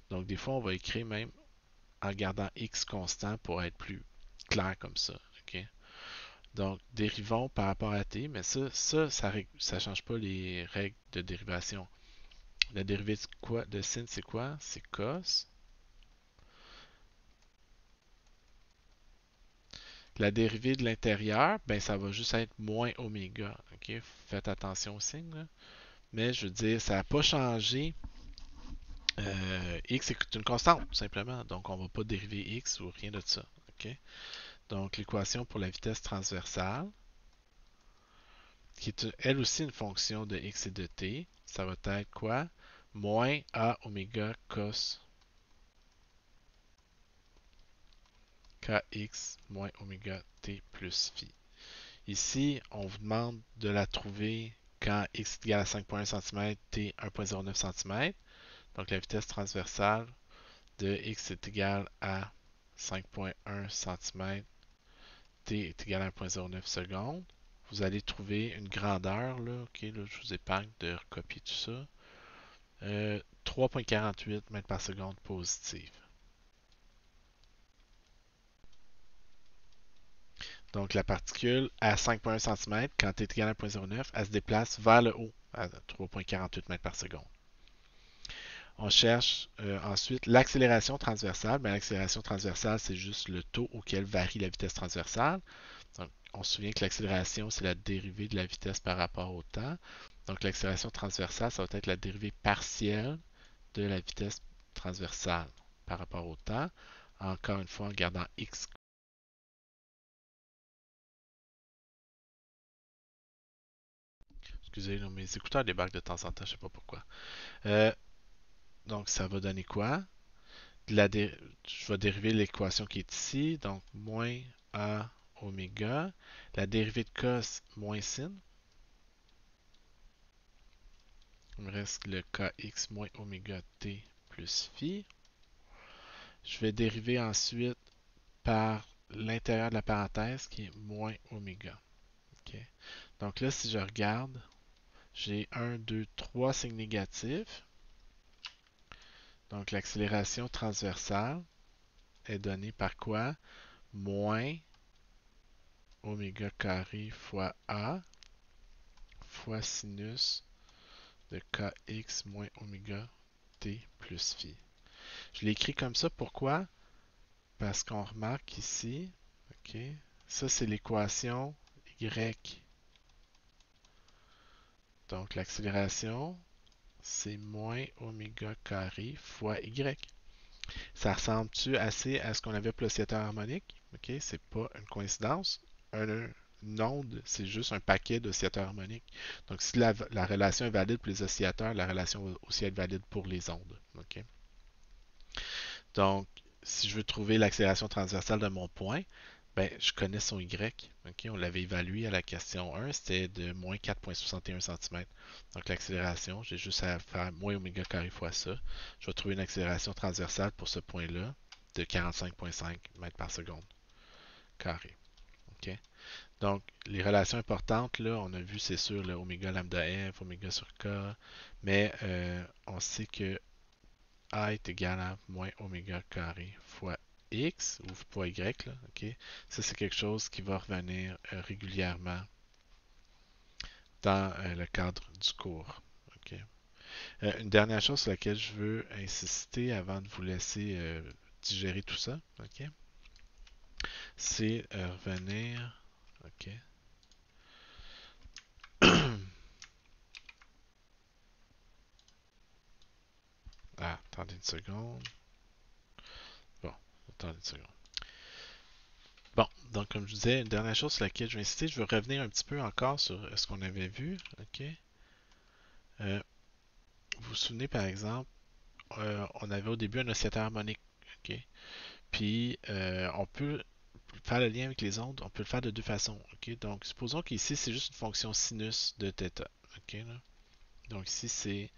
Donc, des fois, on va écrire même en gardant x constant pour être plus clair comme ça. Okay? Donc, dérivons par rapport à t, mais ça ne change pas les règles de dérivation. La dérivée de sin, c'est quoi? C'est cos. La dérivée de l'intérieur, ben, ça va juste être moins oméga. Okay? Faites attention au signe. Là. Mais je veux dire, ça n'a pas changé. X est une constante, tout simplement. Donc, on ne va pas dériver X ou rien de ça. Okay? Donc, l'équation pour la vitesse transversale, qui est elle aussi une fonction de X et de T, ça va être quoi? Moins A oméga cos Kx moins oméga T plus phi. Ici, on vous demande de la trouver quand x est égal à 5,1 cm, t 1,09 cm. Donc la vitesse transversale de x est égale à 5,1 cm, t est égal à 1,09 secondes. Vous allez trouver une grandeur, là, ok, là, je vous épargne de recopier tout ça. 3,48 mètres par seconde positive. Donc la particule à 5,1 cm, quand t est égal à 1,09, elle se déplace vers le haut à 3,48 mètres par seconde. On cherche ensuite l'accélération transversale. Ben, l'accélération transversale, c'est juste le taux auquel varie la vitesse transversale. Donc, on se souvient que l'accélération, c'est la dérivée de la vitesse par rapport au temps. Donc, l'accélération transversale, ça va être la dérivée partielle de la vitesse transversale par rapport au temps. Encore une fois, en gardant x. Excusez, là, mes écouteurs débarquent de temps en temps, je ne sais pas pourquoi. Euh, donc, ça va donner quoi? Je vais dériver l'équation qui est ici, donc moins A oméga. La dérivée de cos moins sin. Il me reste le kx moins oméga t plus phi. Je vais dériver ensuite par l'intérieur de la parenthèse qui est moins oméga. Okay. Donc là, si je regarde, j'ai 1, 2, 3 signes négatifs. Donc l'accélération transversale est donnée par quoi? Moins oméga carré fois A fois sinus de kx moins oméga t plus phi. Je l'ai écrit comme ça, pourquoi? Parce qu'on remarque ici, ok, ça c'est l'équation y. Donc l'accélération, c'est moins oméga carré fois y. Ça ressemble-tu assez à ce qu'on avait pour l'oscillateur harmonique? Ok, c'est pas une coïncidence. Une onde, c'est juste un paquet d'oscillateurs harmoniques. Donc, si la relation est valide pour les oscillateurs, la relation va aussi être valide pour les ondes. Okay? Donc, si je veux trouver l'accélération transversale de mon point, ben, je connais son Y. Okay? On l'avait évalué à la question 1, c'était de moins 4,61 cm. Donc, l'accélération, j'ai juste à faire moins oméga carré fois ça. Je vais trouver une accélération transversale pour ce point-là de 45,5 mètres par seconde carré. Okay? Donc, les relations importantes, là, on a vu, c'est sûr, le oméga lambda f, oméga sur k, mais on sait que A est égal à moins oméga carré fois x ou fois y, là, ok? Ça, c'est quelque chose qui va revenir régulièrement dans le cadre du cours. Ok? Une dernière chose sur laquelle je veux insister avant de vous laisser digérer tout ça, ok? C'est revenir. Ok. Ah, attendez une seconde. Bon, attendez une seconde. Bon, donc comme je disais, une dernière chose sur laquelle je vais insister, je veux revenir un petit peu encore sur ce qu'on avait vu. Ok. Vous vous souvenez par exemple, on avait au début un oscillateur harmonique. Ok. Puis on peut faire le lien avec les ondes, on peut le faire de deux façons. Ok. Donc supposons qu'ici c'est juste une fonction sinus de θ. Ok, là. Donc ici c'est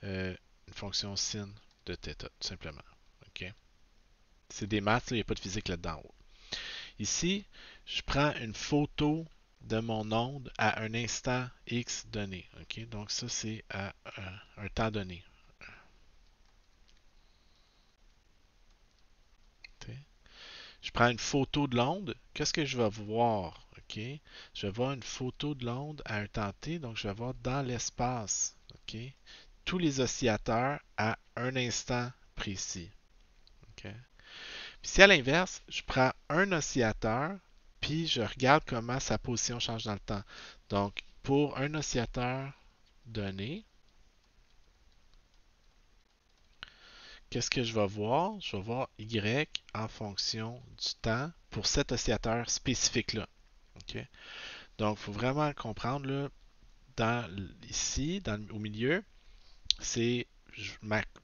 une fonction sin de θ, tout simplement. Ok. C'est des maths, il n'y a pas de physique là-dedans. Ici, je prends une photo de mon onde à un instant X donné. Ok. Donc ça, c'est à un temps donné. Ok. Je prends une photo de l'onde. Qu'est-ce que je vais voir? Ok. Je vais voir une photo de l'onde à un temps t. Donc je vais voir dans l'espace, ok, tous les oscillateurs à un instant précis. Ok. Puis si à l'inverse, je prends un oscillateur, puis je regarde comment sa position change dans le temps. Donc, pour un oscillateur donné, qu'est-ce que je vais voir? Je vais voir Y en fonction du temps pour cet oscillateur spécifique-là. Ok. Donc, il faut vraiment comprendre, là, ici, au milieu, c'est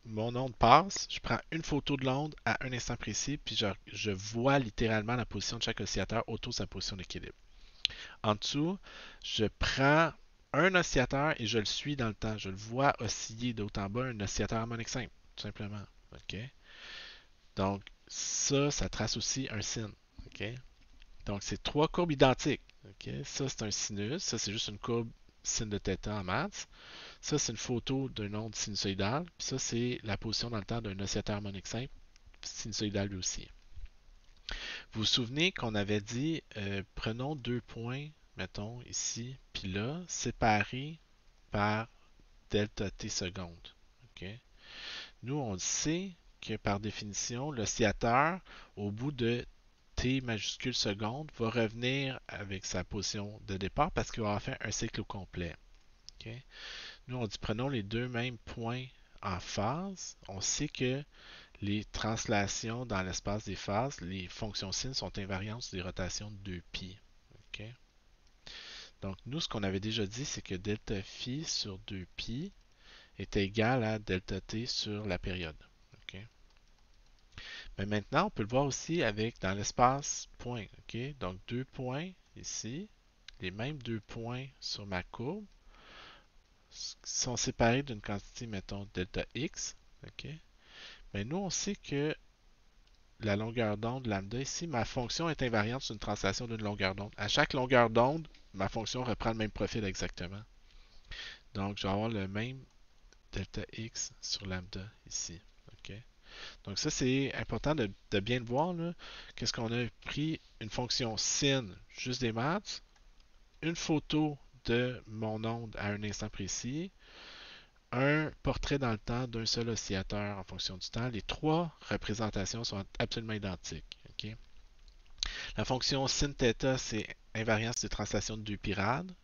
mon onde passe, je prends une photo de l'onde à un instant précis, puis je vois littéralement la position de chaque oscillateur autour de sa position d'équilibre. En dessous, je prends un oscillateur et je le suis dans le temps. Je le vois osciller de haut en bas, un oscillateur harmonique simple, tout simplement. OK? Donc, ça trace aussi un sin. OK? Donc, c'est trois courbes identiques. OK? Ça, c'est un sinus. Ça, c'est juste une courbe sin de θ en maths. Ça, c'est une photo d'une onde sinusoïdale. Puis ça, c'est la position dans le temps d'un oscillateur harmonique simple, sinusoïdal lui aussi. Vous vous souvenez qu'on avait dit, prenons deux points, mettons ici, puis là, séparés par delta t secondes. OK? Nous, on sait que par définition, l'oscillateur, au bout de t majuscule seconde, va revenir avec sa position de départ parce qu'il va avoir fait un cycle au complet. OK? Nous, on dit prenons les deux mêmes points en phase. On sait que les translations dans l'espace des phases, les fonctions sin sont invariantes sur des rotations de 2π. Okay? Donc, nous, ce qu'on avait déjà dit, c'est que delta phi sur 2π est égal à delta t sur la période. Okay? Mais maintenant, on peut le voir aussi avec dans l'espace point. Okay? Donc, deux points ici, les mêmes deux points sur ma courbe, sont séparés d'une quantité, mettons, delta x. Okay? Mais nous, on sait que la longueur d'onde lambda ici, ma fonction est invariante sur une translation d'une longueur d'onde. À chaque longueur d'onde, ma fonction reprend le même profil exactement. Donc, je vais avoir le même delta x sur lambda ici. Okay? Donc, ça, c'est important de bien le voir. Qu'est-ce qu'on a pris? Une fonction sin, juste des maths, une photo de mon onde à un instant précis, un portrait dans le temps d'un seul oscillateur en fonction du temps. Les trois représentations sont absolument identiques. Okay? La fonction sin θ, c'est invariance de translation de deux pyrades.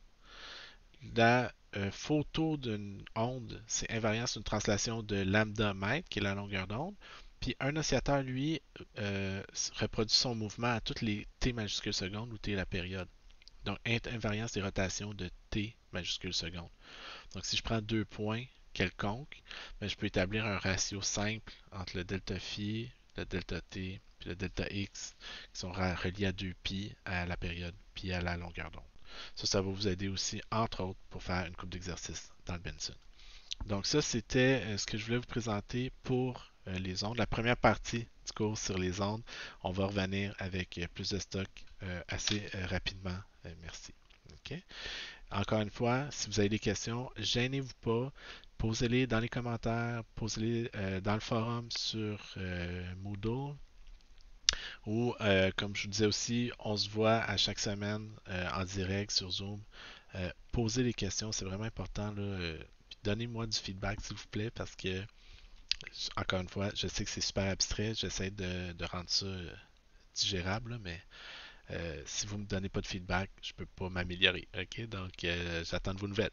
La photo d'une onde, c'est invariance d'une translation de lambda mètre, qui est la longueur d'onde. Puis un oscillateur, lui, reproduit son mouvement à toutes les t majuscules secondes où t est la période. Donc, invariance des rotations de t majuscules secondes. Donc, si je prends deux points quelconques, ben, je peux établir un ratio simple entre le delta phi, le delta t, puis le delta x, qui sont reliés à 2π à la période, puis à la longueur d'onde. Ça va vous aider aussi, entre autres, pour faire une coupe d'exercices dans le Benson. Donc ça, c'était ce que je voulais vous présenter pour les ondes. La première partie du cours sur les ondes, on va revenir avec plus de stock assez rapidement. Merci. OK? Encore une fois, si vous avez des questions, gênez-vous pas. Posez-les dans les commentaires, posez-les dans le forum sur Moodle. Ou, comme je vous disais aussi, on se voit à chaque semaine en direct sur Zoom. Posez les questions, c'est vraiment important. Là, donnez-moi du feedback, s'il vous plaît, parce que, encore une fois, je sais que c'est super abstrait. J'essaie de rendre ça digérable, là, mais si vous ne me donnez pas de feedback, je ne peux pas m'améliorer. OK? Donc, j'attends de vos nouvelles.